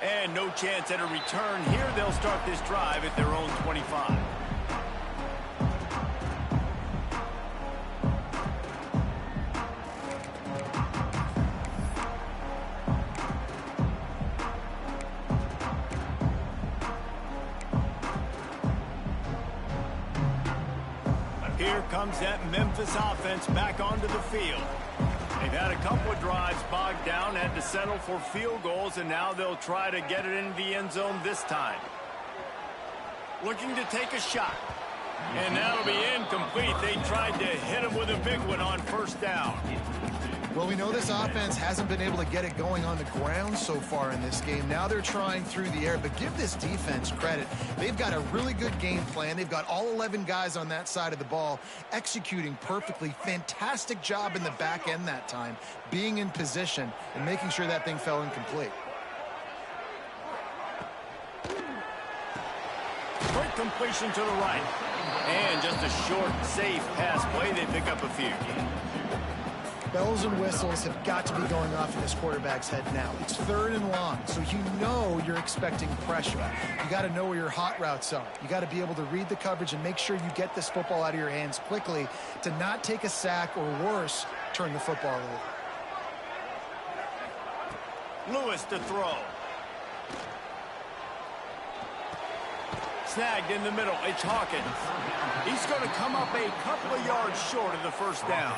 And no chance at a return here. They'll start this drive at their own 25. Here comes that Memphis offense back onto the field. They've had a couple of drives bogged down, had to settle for field goals, and now they'll try to get it into the end zone this time. Looking to take a shot. And that'll be incomplete. They tried to hit him with a big one on first down. Well, we know this offense hasn't been able to get it going on the ground so far in this game. Now they're trying through the air, but give this defense credit. They've got a really good game plan. They've got all 11 guys on that side of the ball executing perfectly. Fantastic job in the back end that time, being in position and making sure that thing fell incomplete. Quick completion to the right. And just a short, safe pass play. They pick up a few. Bells and whistles have got to be going off in this quarterback's head now. It's third and long, so you know you're expecting pressure. You got to know where your hot routes are. You got to be able to read the coverage and make sure you get this football out of your hands quickly to not take a sack or worse, turn the football over. Lewis to throw. Snagged in the middle. It's Hawkins. He's going to come up a couple of yards short of the first down.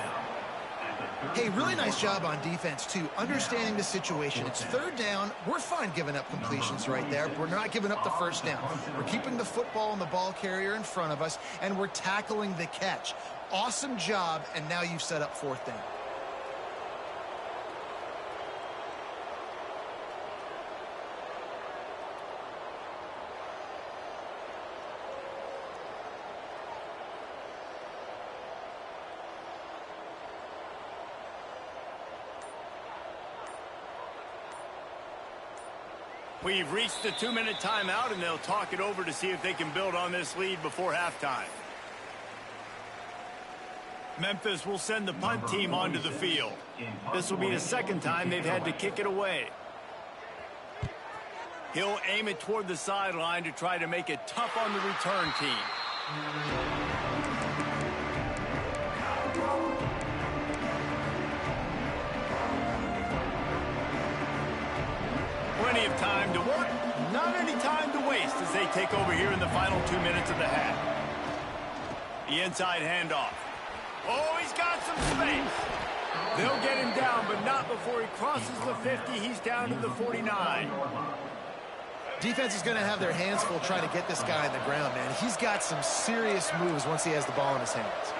Hey, really nice job on defense, too, understanding the situation. It's third down. We're fine giving up completions right there. We're not giving up the first down. We're keeping the football and the ball carrier in front of us, and we're tackling the catch. Awesome job, and now you've set up fourth down. We've reached the 2-minute timeout, and they'll talk it over to see if they can build on this lead before halftime. Memphis will send the punt team onto the field. This will be the second time they've had to kick it away. He'll aim it toward the sideline to try to make it tough on the return team. Plenty of time to work, not any time to waste as they take over here in the final 2 minutes of the half. The inside handoff. Oh, he's got some space. They'll get him down, but not before he crosses the 50. He's down to the 49. Defense is going to have their hands full trying to get this guy on the ground, man. He's got some serious moves once he has the ball in his hands.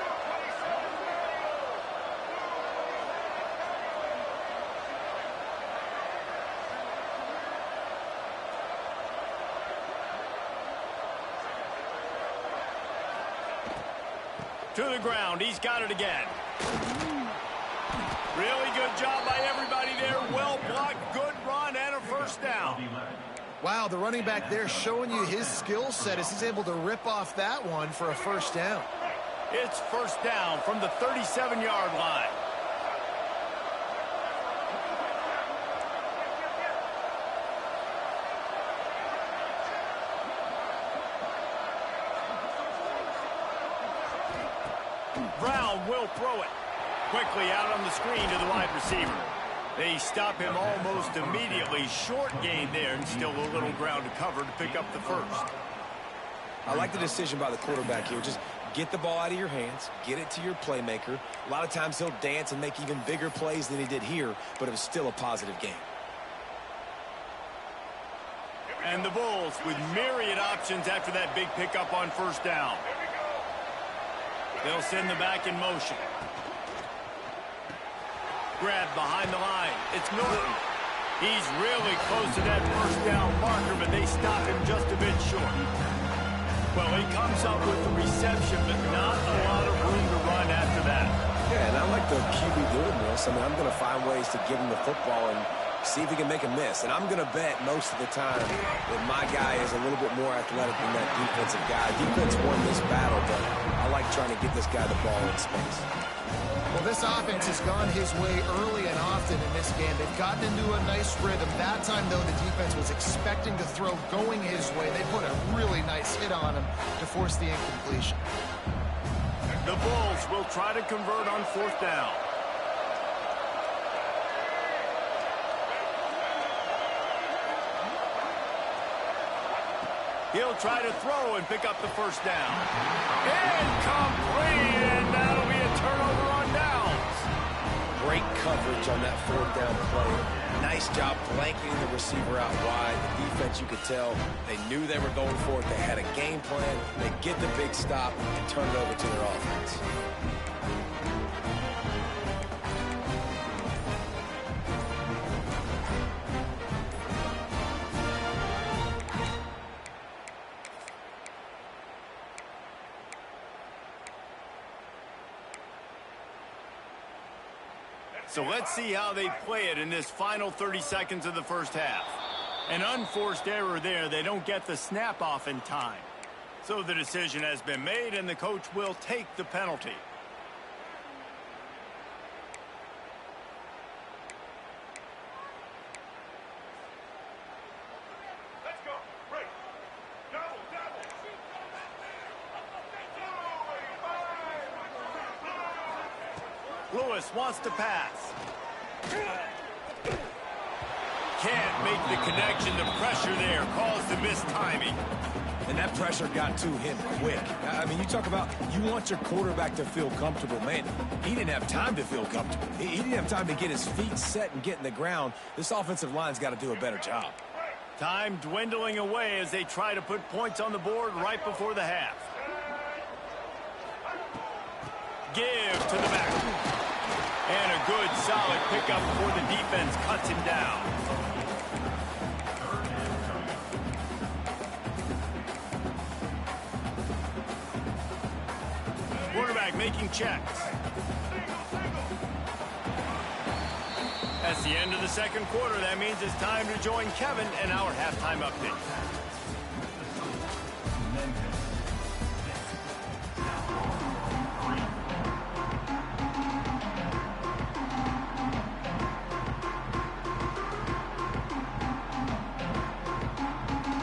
To the ground. He's got it again. Really good job by everybody there. Well blocked, good run, and a first down. Wow, the running back there showing you his skill set as he's able to rip off that one for a first down. It's first down from the 37-yard line. Brown will throw it. Quickly out on the screen to the wide receiver. They stop him almost immediately. Short gain there, and still a little ground to cover to pick up the first. I like the decision by the quarterback here. Just get the ball out of your hands, get it to your playmaker. A lot of times he'll dance and make even bigger plays than he did here, but it was still a positive game. And the Bulls with myriad options after that big pickup on first down. They'll send the back in motion. Grab behind the line. It's Norton. He's really close to that first down marker, but they stop him just a bit short. Well, he comes up with the reception, but not a lot of room to run after that. Yeah, and I like the QB doing this. I mean, I'm going to find ways to give him the football and see if he can make a miss. And I'm going to bet most of the time that my guy is a little bit more athletic than that defensive guy. Defense won this battle, but I like trying to get this guy the ball in space. Well, this offense has gone his way early and often in this game. They've gotten into a nice rhythm. That time, though, the defense was expecting to throw going his way. They put a really nice hit on him to force the incompletion. The Bulls will try to convert on 4th down. He'll try to throw and pick up the first down. Incomplete, and that'll be a turnover on downs. Great coverage on that 4th down play. Nice job blanketing the receiver out wide. The defense, you could tell, they knew they were going for it. They had a game plan. They get the big stop and turn it over to their offense. So let's see how they play it in this final 30 seconds of the first half. An unforced error there. They don't get the snap off in time. So the decision has been made, and the coach will take the penalty. Let's go. Break. Double, double. Lewis wants to pass. Can't make the connection. The pressure there caused the mistiming. And that pressure got to him quick. I mean, you talk about you want your quarterback to feel comfortable. Man, he didn't have time to feel comfortable. He didn't have time to get his feet set and get in the ground. This offensive line's got to do a better job. Time dwindling away as they try to put points on the board right before the half. Give to the back. And a good, solid pickup before the defense cuts him down. Quarterback making checks. That's the end of the second quarter. That means it's time to join Kevin in our halftime update.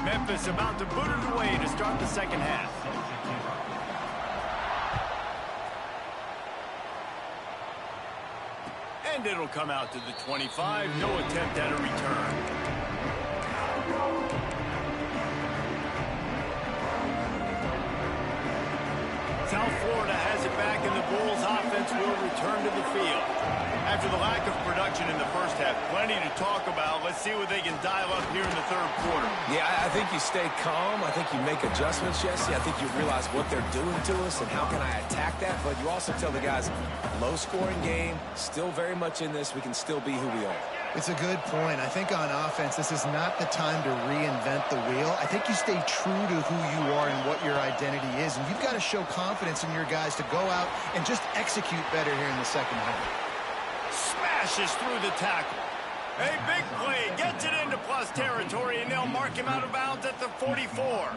Memphis about to boot it away to start the second half. And it'll come out to the 25. No attempt at a return. South Florida has it back, and the Bulls offense will return to the field. After the lack of production in the first half, plenty to talk about. Let's see what they can dial up here in the third quarter. Yeah, I think you stay calm. I think you make adjustments, Jesse. I think you realize what they're doing to us and how can I attack that. But you also tell the guys, low-scoring game, still very much in this. We can still be who we are. It's a good point. I think on offense, this is not the time to reinvent the wheel. I think you stay true to who you are and what your identity is. And you've got to show confidence in your guys to go out and just execute better here in the second half. Smashes through the tackle. A big play, gets it into plus territory, and they'll mark him out of bounds at the 44.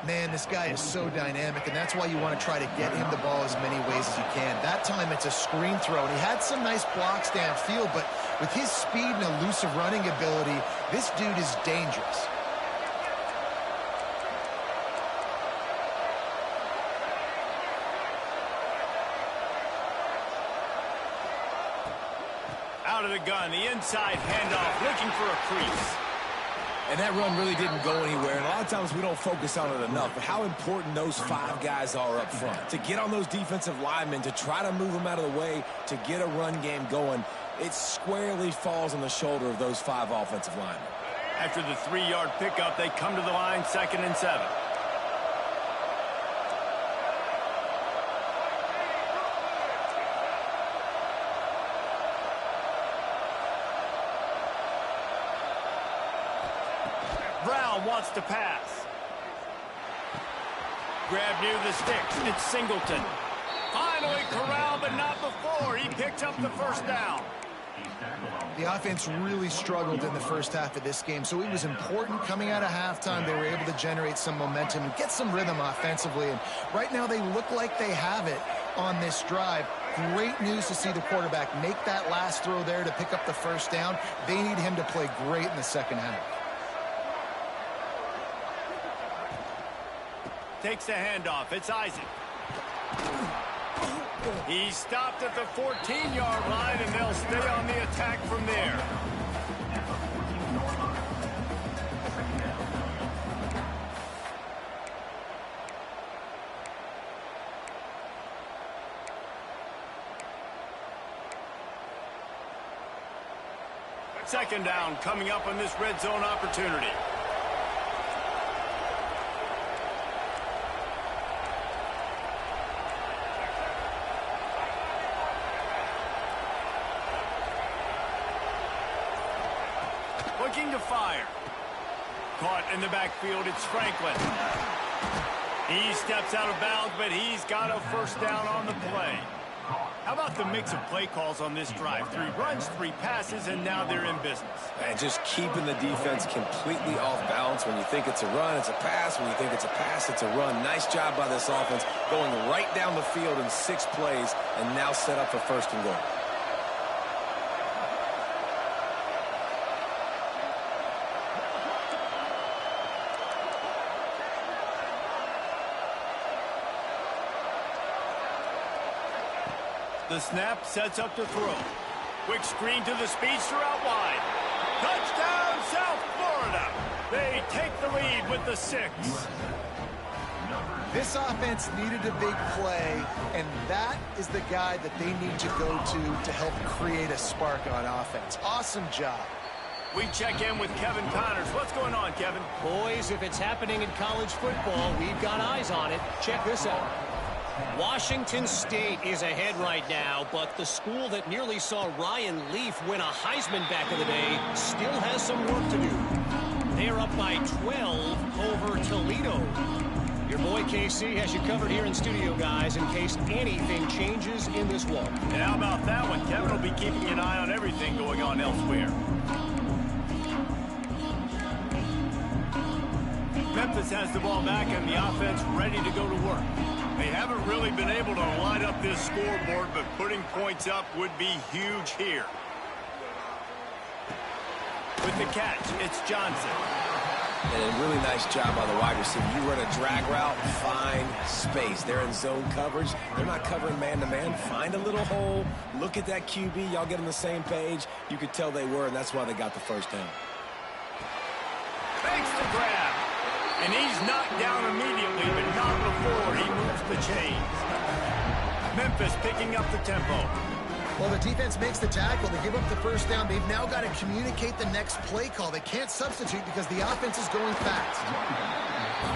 Man, this guy is so dynamic, and that's why you want to try to get him the ball as many ways as you can. That time, it's a screen throw, and he had some nice blocks downfield, but with his speed and elusive running ability, this dude is dangerous. Out of the gun, the inside handoff, looking for a crease. And that run really didn't go anywhere. And a lot of times we don't focus on it enough. But how important those five guys are up front. To get on those defensive linemen, to try to move them out of the way, to get a run game going, it squarely falls on the shoulder of those five offensive linemen. After the 3-yard pickup, they come to the line, 2nd and 7. Brown wants to pass. Grab near the sticks. It's Singleton. Finally corralled, but not before. He picked up the first down. The offense really struggled in the first half of this game, so it was important coming out of halftime. They were able to generate some momentum and get some rhythm offensively, and right now they look like they have it on this drive. Great news to see the quarterback make that last throw there to pick up the first down. They need him to play great in the second half. Takes the handoff. It's Isaac. He's stopped at the 14-yard line, and they'll stay on the attack from there. Second down coming up on this red zone opportunity. Looking to fire. Caught in the backfield, it's Franklin. He steps out of bounds, but he's got a first down on the play. How about the mix of play calls on this drive? 3 runs, 3 passes, and now they're in business. And just keeping the defense completely off balance. When you think it's a run, it's a pass. When you think it's a pass, it's a run. Nice job by this offense going right down the field in 6 plays and now set up for first and goal. The snap sets up to throw. Quick screen to the speedster out wide. Touchdown, South Florida. They take the lead with the 6. This offense needed a big play, and that is the guy that they need to go to help create a spark on offense. Awesome job. We check in with Kevin Connors. What's going on, Kevin? Boys, if it's happening in college football, we've got eyes on it. Check this out. Washington State is ahead right now, but the school that nearly saw Ryan Leaf win a Heisman back in the day still has some work to do. They're up by 12 over Toledo. Your boy KC has you covered here in studio, guys, in case anything changes in this one. And how about that one? Kevin will be keeping an eye on everything going on elsewhere. Memphis has the ball back and the offense ready to go to work. They haven't really been able to light up this scoreboard, but putting points up would be huge here. With the catch, it's Johnson. And a really nice job by the wide receiver. You run a drag route, find space. They're in zone coverage. They're not covering man-to-man. Find a little hole. Look at that QB. Y'all get on the same page. You could tell they were, and that's why they got the first down. Thanks to grab. And he's knocked down immediately, but not before he moves the chains. Memphis picking up the tempo. Well, the defense makes the tackle. They give up the first down. They've now got to communicate the next play call. They can't substitute because the offense is going fast.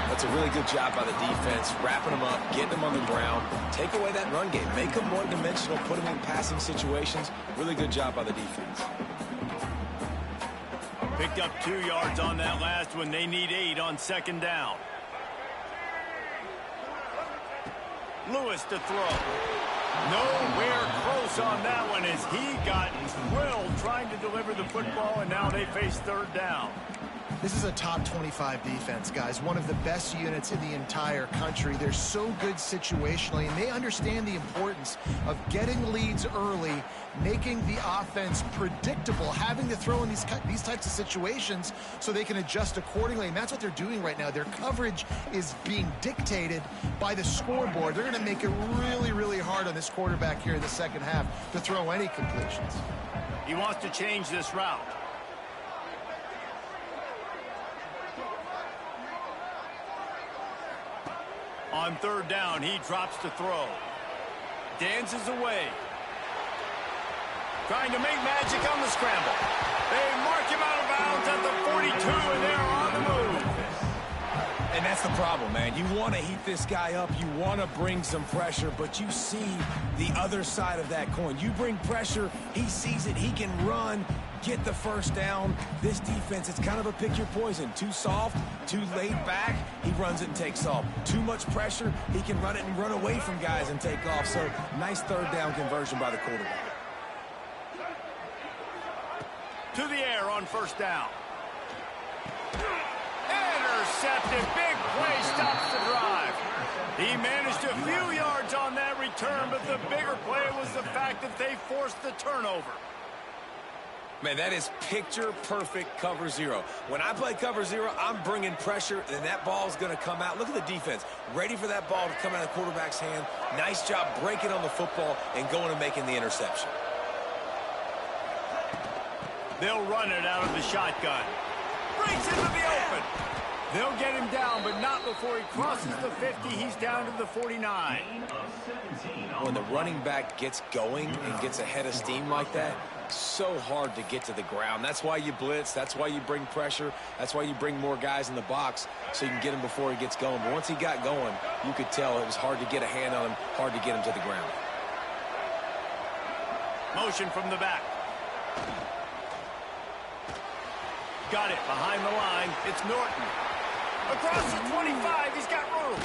That's a really good job by the defense, wrapping them up, getting them on the ground. Take away that run game. Make them one-dimensional, put them in passing situations. Really good job by the defense. Picked up 2 yards on that last one. They need 8 on second down. Lewis to throw. Nowhere close on that one as he got drilled trying to deliver the football, and now they face third down. This is a top 25 defense, guys. One of the best units in the entire country. They're so good situationally, and they understand the importance of getting leads early, making the offense predictable, having to throw in these types of situations so they can adjust accordingly. And that's what they're doing right now. Their coverage is being dictated by the scoreboard. They're going to make it really, really hard on this quarterback here in the second half to throw any completions. He wants to change this route. On third down, he drops to throw. Dances away. Trying to make magic on the scramble. They mark him out of bounds at the 42, and they're on the move. And that's the problem, man. You want to heat this guy up. You want to bring some pressure, but you see the other side of that coin. You bring pressure, he sees it, he can run, get the first down. This defense, it's kind of a pick your poison. Too soft, too laid back, he runs it and takes off. Too much pressure, he can run it and run away from guys and take off. So nice third down conversion by the quarterback. To the air on first down. Intercepted. Big play stops the drive. He managed a few yards on that return, but the bigger play was the fact that they forced the turnover. Man, that is picture-perfect cover zero. When I play cover zero, I'm bringing pressure, and that ball's going to come out. Look at the defense. Ready for that ball to come out of the quarterback's hand. Nice job breaking on the football and going and making the interception. They'll run it out of the shotgun. Breaks into the open. They'll get him down, but not before he crosses the 50. He's down to the 49. When the running back gets going and gets ahead of steam like that, so hard to get to the ground. That's why you blitz. That's why you bring pressure. That's why you bring more guys in the box so you can get him before he gets going. But once he got going, you could tell it was hard to get a hand on him, hard to get him to the ground. Motion from the back. Got it behind the line. It's Norton. Across the 25, he's got room.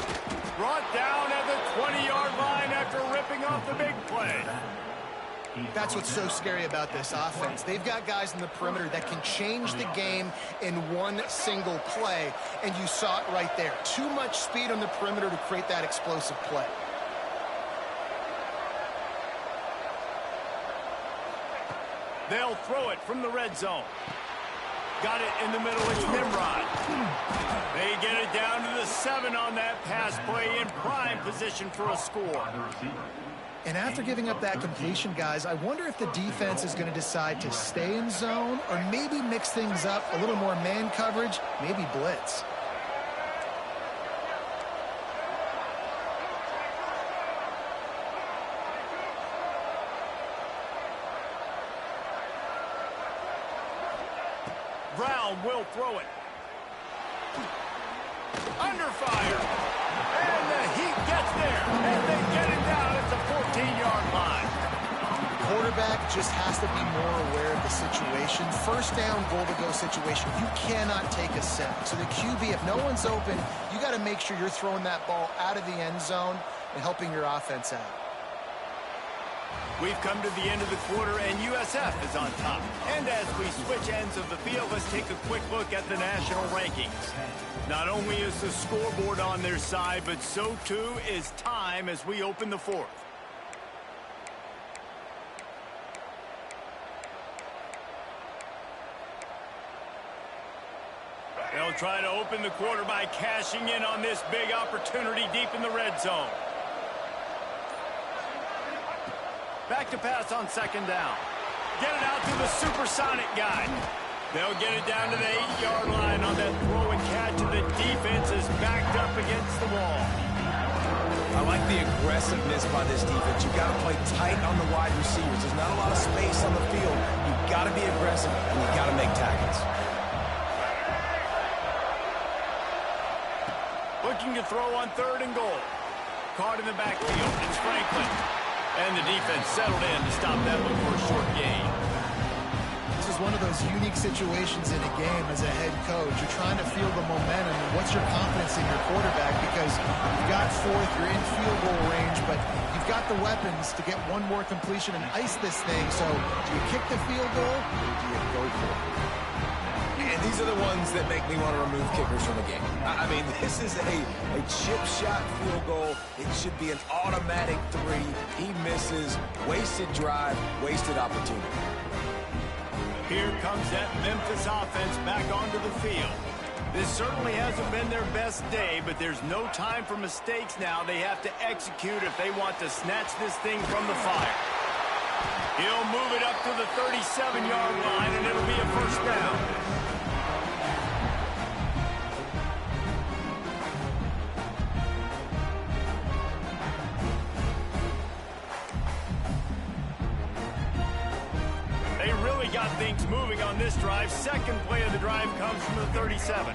Brought down at the 20-yard line after ripping off the big play. That's what's so scary about this offense. They've got guys in the perimeter that can change the game in one single play, and you saw it right there. Too much speed on the perimeter to create that explosive play. They'll throw it from the red zone. Got it in the middle. It's Nimrod. They get it down to the 7 on that pass play, in prime position for a score. And after giving up that completion, guys, I wonder if the defense is going to decide to stay in zone or maybe mix things up, a little more man coverage, maybe blitz. Brown will throw it. Under fire. And the heat gets there. And they get it down at the 14-yard line. The quarterback just has to be more aware of the situation. First down, goal-to-go situation. You cannot take a sack. So the QB, if no one's open, you got to make sure you're throwing that ball out of the end zone and helping your offense out. We've come to the end of the quarter, and USF is on top. And as we switch ends of the field, let's take a quick look at the national rankings. Not only is the scoreboard on their side, but so too is time as we open the fourth. They'll try to open the quarter by cashing in on this big opportunity deep in the red zone. Back to pass on second down. Get it out to the supersonic guy. They'll get it down to the 8-yard line on that throw and catch, and the defense is backed up against the wall. I like the aggressiveness by this defense. You've got to play tight on the wide receivers. There's not a lot of space on the field. You've got to be aggressive, and you've got to make tackles. Looking to throw on third and goal. Caught in the backfield. It's Franklin. And the defense settled in to stop that one for a short gain. This is one of those unique situations in a game as a head coach. You're trying to feel the momentum, and what's your confidence in your quarterback? Because you've got fourth, you're in field goal range, but you've got the weapons to get one more completion and ice this thing. So do you kick the field goal, or do you go for it? And these are the ones that make me want to remove kickers from the game. I mean, this is a chip shot field goal. It should be an automatic 3. He misses. Wasted drive, wasted opportunity. Here comes that Memphis offense back onto the field. This certainly hasn't been their best day, but there's no time for mistakes now. They have to execute if they want to snatch this thing from the fire. He'll move it up to the 37-yard line, and it'll be a first down. Got things moving on this drive. Second play of the drive comes from the 37.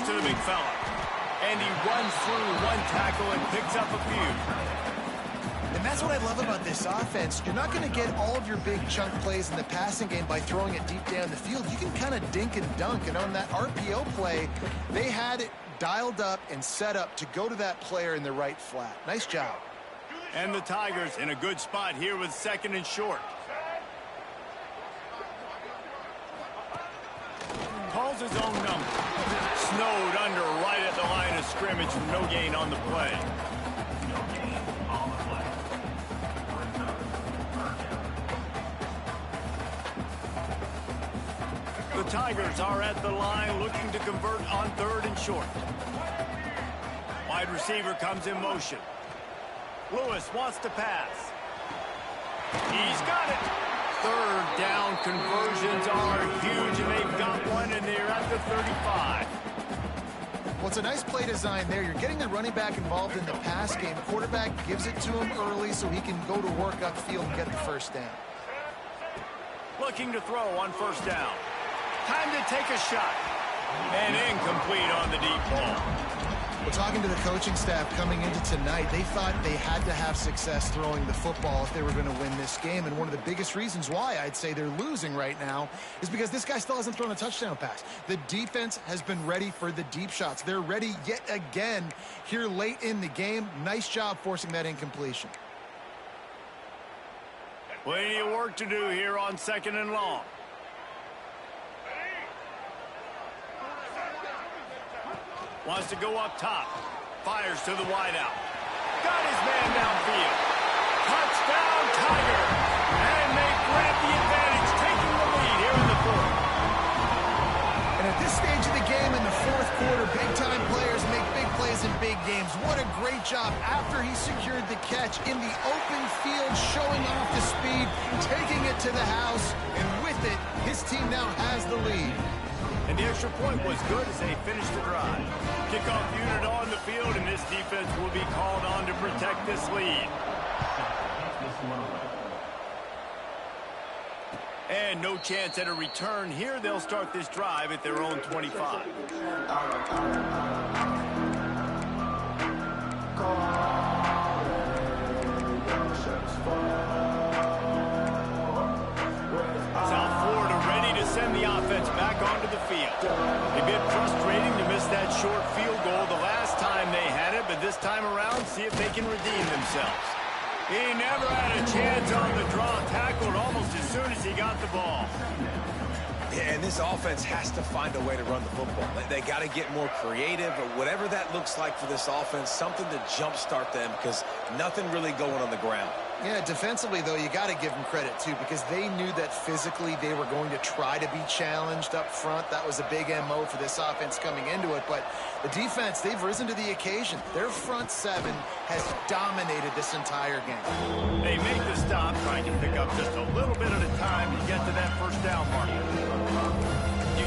to the big fella. And he runs through one tackle and picks up a few. And that's what I love about this offense. You're not going to get all of your big chunk plays in the passing game by throwing it deep down the field. You can kind of dink and dunk. And on that RPO play, they had it dialed up and set up to go to that player in the right flat. Nice job. And the Tigers in a good spot here with 2nd and short. Calls his own number. Snowed under right at the line of scrimmage for no gain on the play. The Tigers are at the line looking to convert on 3rd and short. Wide receiver comes in motion. Lewis wants to pass. He's got it. 3rd down conversions are huge, and they've got one, and they're at the 35. Well, it's a nice play design there. You're getting the running back involved in the pass game. Quarterback gives it to him early so he can go to work upfield and get the 1st down. Looking to throw on 1st down. Time to take a shot. And incomplete on the deep ball. Well, talking to the coaching staff coming into tonight, they thought they had to have success throwing the football if they were going to win this game. And one of the biggest reasons why I'd say they're losing right now is because this guy still hasn't thrown a touchdown pass. The defense has been ready for the deep shots. They're ready yet again here late in the game. Nice job forcing that incompletion. Plenty of work to do here on 2nd and long. Wants to go up top. Fires to the wideout. Got his man downfield. Touchdown, Tiger. And they grab the advantage, taking the lead here in the 4th. And at this stage of the game in the 4th quarter, big-time players make big plays in big games. What a great job after he secured the catch in the open field, showing off the speed, taking it to the house, and with it, his team now has the lead. And the extra point was good as they finished the drive. Kickoff unit on the field, and this defense will be called on to protect this lead. And no chance at a return here. They'll start this drive at their own 25. South Florida ready to send the offense back onto the field. A bit frustrating to miss that short field goal the last time they had it, but this time around, see if they can redeem themselves. He never had a chance on the draw, tackled almost as soon as he got the ball. Yeah, and this offense has to find a way to run the football. They got to get more creative, or whatever that looks like for this offense, something to jumpstart them, because nothing really going on the ground. Yeah, defensively, though, you got to give them credit, too, because they knew that physically they were going to try to be challenged up front. That was a big MO for this offense coming into it. But the defense, they've risen to the occasion. Their front 7 has dominated this entire game. They make the stop, trying to pick up just a little bit at a time to get to that 1st down mark.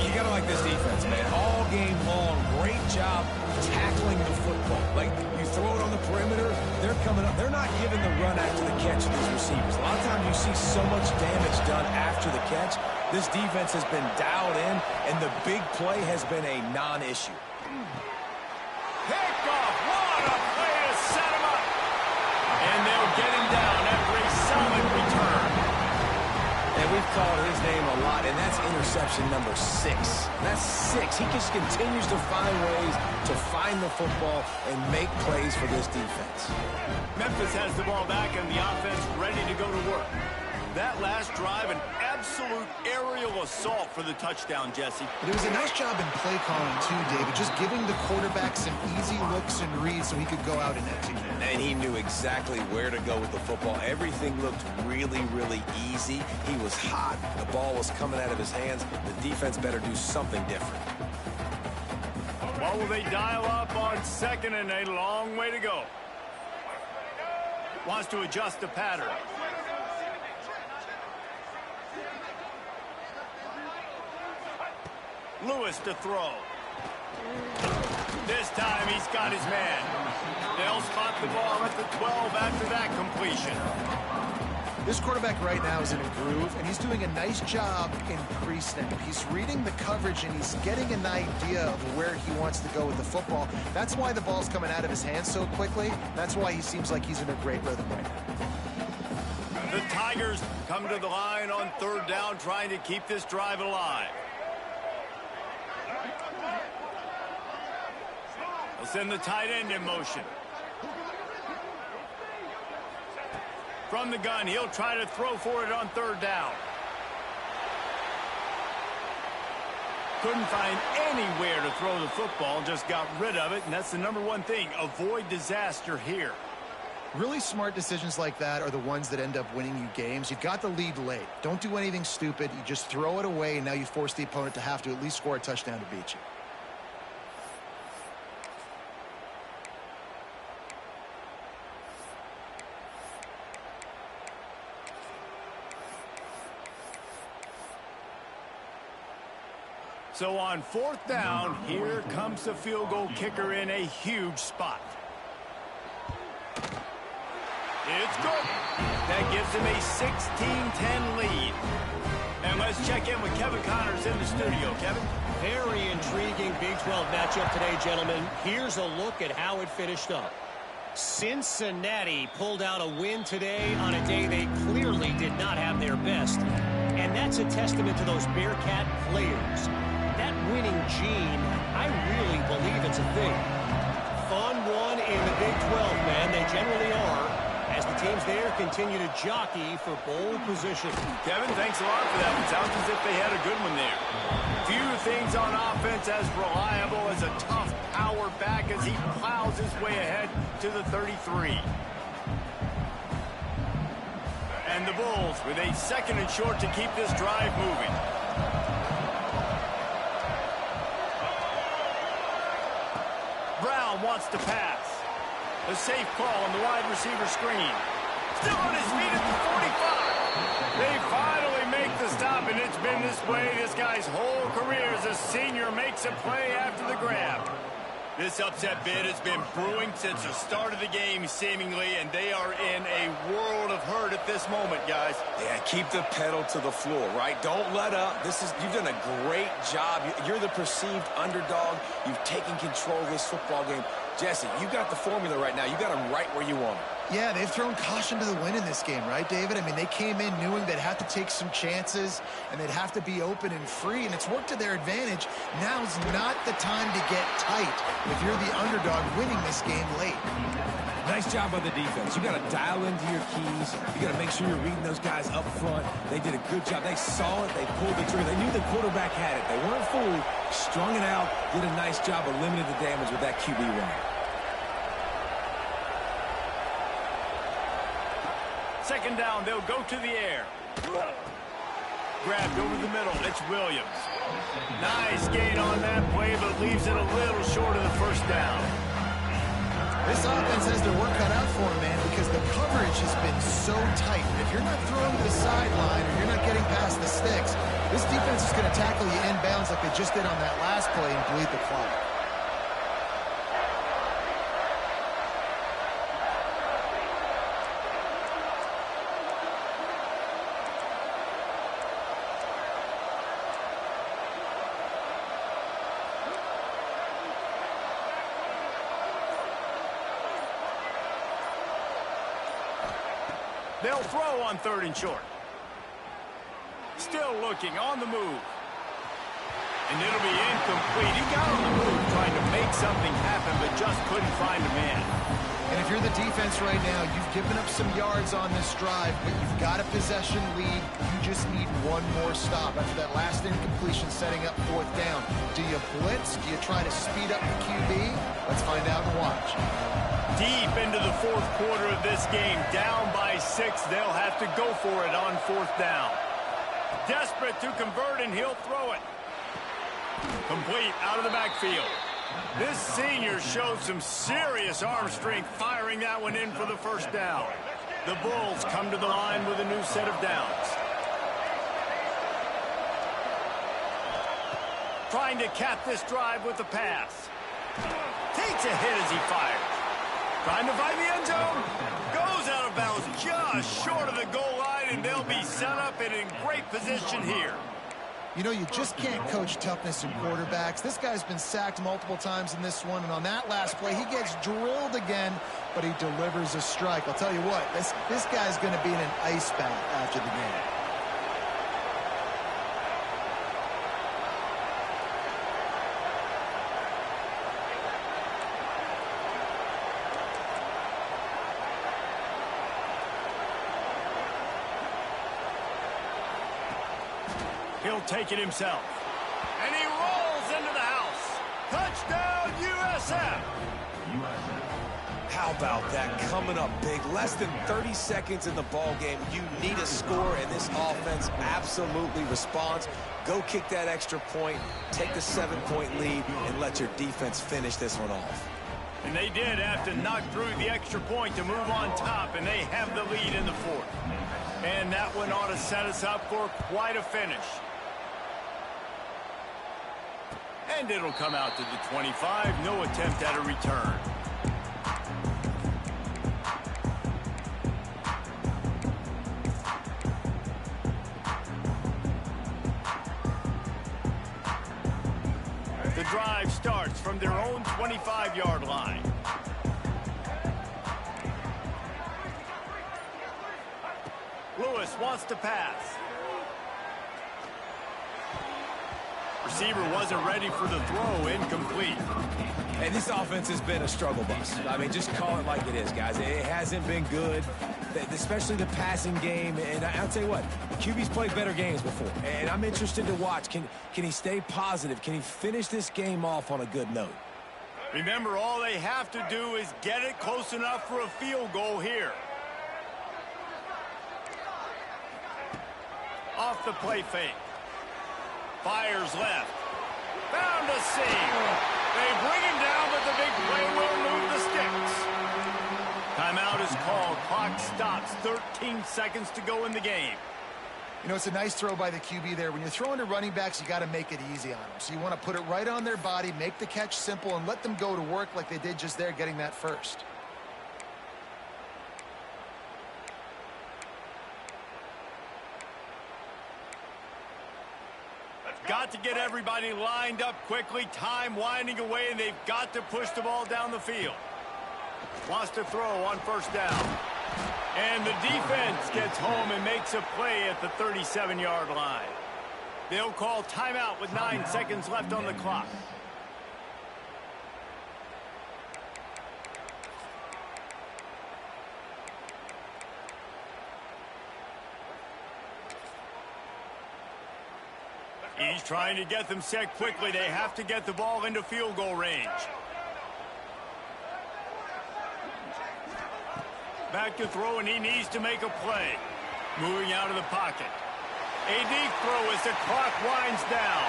You got to like this defense, man. All game long, great job tackling the football. Like, you throw it on the perimeter, they're coming up. They're not giving the run after the catch to these receivers. A lot of times you see so much damage done after the catch. This defense has been dialed in, and the big play has been a non-issue. Pickoff! What a play to set him up! And they'll get him down after a solid return. And we've called his name a lot, and that's interception number 6. That's 6. He just continues to find ways to find the football and make plays for this defense. Memphis has the ball back, and the offense ready to go to work. That last drive, an absolute aerial assault for the touchdown, Jesse. But it was a nice job in play calling, too, David, just giving the quarterback some easy looks and reads so he could go out and execute. And he knew exactly where to go with the football. Everything looked really, really easy. He was hot. The ball was coming out of his hands. The defense better do something different. What will they dial up on 2nd and a long way to go? Wants to adjust the pattern. Lewis to throw. This time he's got his man. They'll spot the ball at the 12 after that completion. This quarterback right now is in a groove, and he's doing a nice job in pre-snap. He's reading the coverage, and he's getting an idea of where he wants to go with the football. That's why the ball's coming out of his hands so quickly. That's why he seems like he's in a great rhythm right now. The Tigers come to the line on third down, trying to keep this drive alive. They'll send the tight end in motion. From the gun, he'll try to throw for it on third down. Couldn't find anywhere to throw the football, just got rid of it, and that's the number one thing. Avoid disaster here. Really smart decisions like that are the ones that end up winning you games. You've got the lead late. Don't do anything stupid. You just throw it away, and now you force the opponent to have to at least score a touchdown to beat you. So on fourth down, here comes the field goal kicker in a huge spot. It's good. That gives him a 16-10 lead. And let's check in with Kevin Connors in the studio. Kevin? Very intriguing Big 12 matchup today, gentlemen. Here's a look at how it finished up. Cincinnati pulled out a win today on a day they clearly did not have their best. And that's a testament to those Bearcat players. That winning gene, I really believe it's a thing. Fun one in the Big 12, man. They generally are, as the teams there continue to jockey for bowl position. Kevin, thanks a lot for that. It sounds as if they had a good one there. Few things on offense as reliable as a tough power back as he plows his way ahead to the 33. And the Bulls with a second and short to keep this drive moving. Brown wants to pass. A safe call on the wide receiver screen. Still on his feet at the 45. They finally make the stop, and it's been this way this guy's whole career as a senior makes a play after the grab. This upset bid has been brewing since the start of the game, seemingly, and they are in a world of hurt at this moment, guys. Yeah, keep the pedal to the floor, right? Don't let up. You've done a great job. You're the perceived underdog. You've taken control of this football game. Jesse, you got the formula right now. You got them right where you want them. Yeah, they've thrown caution to the wind in this game, right, David? I mean, they came in knowing they'd have to take some chances and they'd have to be open and free, and it's worked to their advantage. Now's not the time to get tight if you're the underdog winning this game late. Nice job by the defense. You got to dial into your keys. You got to make sure you're reading those guys up front. They did a good job. They saw it. They pulled the trigger. They knew the quarterback had it. They weren't fooled. Strung it out. Did a nice job of limiting the damage with that QB run. Second down, they'll go to the air. Grabbed over the middle. It's Williams. Nice gain on that play, but leaves it a little short of the first down. This offense has their work cut out for them, man, because the coverage has been so tight. And if you're not throwing to the sideline or you're not getting past the sticks, this defense is going to tackle you inbounds like they just did on that last play and bleed the clock. They'll throw on third and short. Still looking on the move. And it'll be incomplete. He got on the move trying to make something happen, but just couldn't find a man. And if you're the defense right now, you've given up some yards on this drive, but you've got a possession lead. You just need one more stop after that last incompletion setting up fourth down. Do you blitz? Do you try to speed up the QB? Let's find out and watch. Deep into the fourth quarter of this game, down by 6. They'll have to go for it on fourth down. Desperate to convert, and he'll throw it. Complete out of the backfield. This senior showed some serious arm strength firing that one in for the first down. The Bulls come to the line with a new set of downs. Trying to cap this drive with the pass. Takes a hit as he fires. Trying to find the end zone. Goes out of bounds just short of the goal line. and they'll be set up and in great position here. You know, you just can't coach toughness in quarterbacks. This guy's been sacked multiple times in this one, and on that last play, he gets drilled again, but he delivers a strike. I'll tell you what, this guy's going to be in an ice bath after the game. He'll take it himself. And he rolls into the house. Touchdown, USF! How about that? Coming up big. Less than 30 seconds in the ball game. You need a score, and this offense absolutely responds. Go kick that extra point, take the 7-point lead, and let your defense finish this one off. And they did have to knock through the extra point to move on top, and they have the lead in the fourth. And that one ought to set us up for quite a finish. And it'll come out to the 25. No attempt at a return. The drive starts from their own 25-yard line. Lewis wants to pass. Receiver wasn't ready for the throw, incomplete. And this offense has been a struggle bus. I mean, just call it like it is, guys. It hasn't been good, especially the passing game. And I'll tell you what, QB's played better games before. And I'm interested to watch. Can he stay positive? Can he finish this game off on a good note? Remember, all they have to do is get it close enough for a field goal here. Off the play fake. Fires left. Found a seam. They bring him down, but the big play will move the sticks. Timeout is called. Clock stops. 13 seconds to go in the game. You know, it's a nice throw by the QB there. When you're throwing to running backs, you got to make it easy on them. So you want to put it right on their body, make the catch simple, and let them go to work like they did just there, getting that first. Got to get everybody lined up quickly. Time winding away, and they've got to push the ball down the field. Wants to throw on first down. And the defense gets home and makes a play at the 37-yard line. They'll call timeout with 9 seconds left on the clock. He's trying to get them set quickly. They have to get the ball into field goal range. Back to throw, and he needs to make a play. Moving out of the pocket. A deep throw as the clock winds down.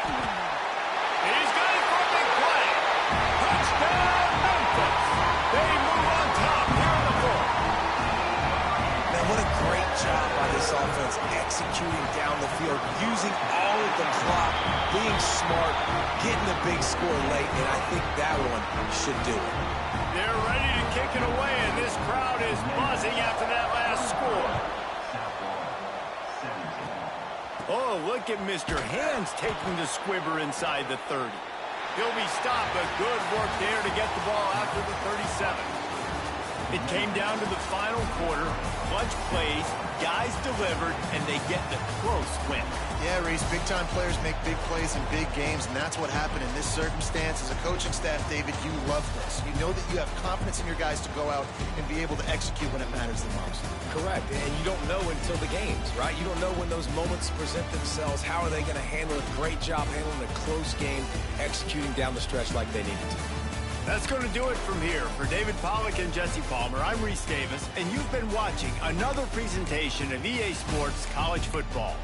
He's got it for a big play. Touchdown, Memphis. They move on top here in the fourth. Man, what a great job by this offense executing down the field, using all of the clock, being smart, getting the big score late, and I think that one should do it. They're ready to kick it away, and this crowd is buzzing after that last score. Oh, look at Mr. Hands taking the squibber inside the 30. He'll be stopped, but good work there to get the ball out to the 37. It came down to the final quarter. Clutch plays, guys delivered, and they get the close win. Yeah, Reese, big-time players make big plays in big games, and that's what happened in this circumstance. As a coaching staff, David, you love this. You know that you have confidence in your guys to go out and be able to execute when it matters the most. Correct, and you don't know until the games, right? You don't know when those moments present themselves. How are they going to handle it? Great job handling a close game, executing down the stretch like they needed to. That's going to do it from here. For David Pollack and Jesse Palmer, I'm Reese Davis, and you've been watching another presentation of EA Sports College Football.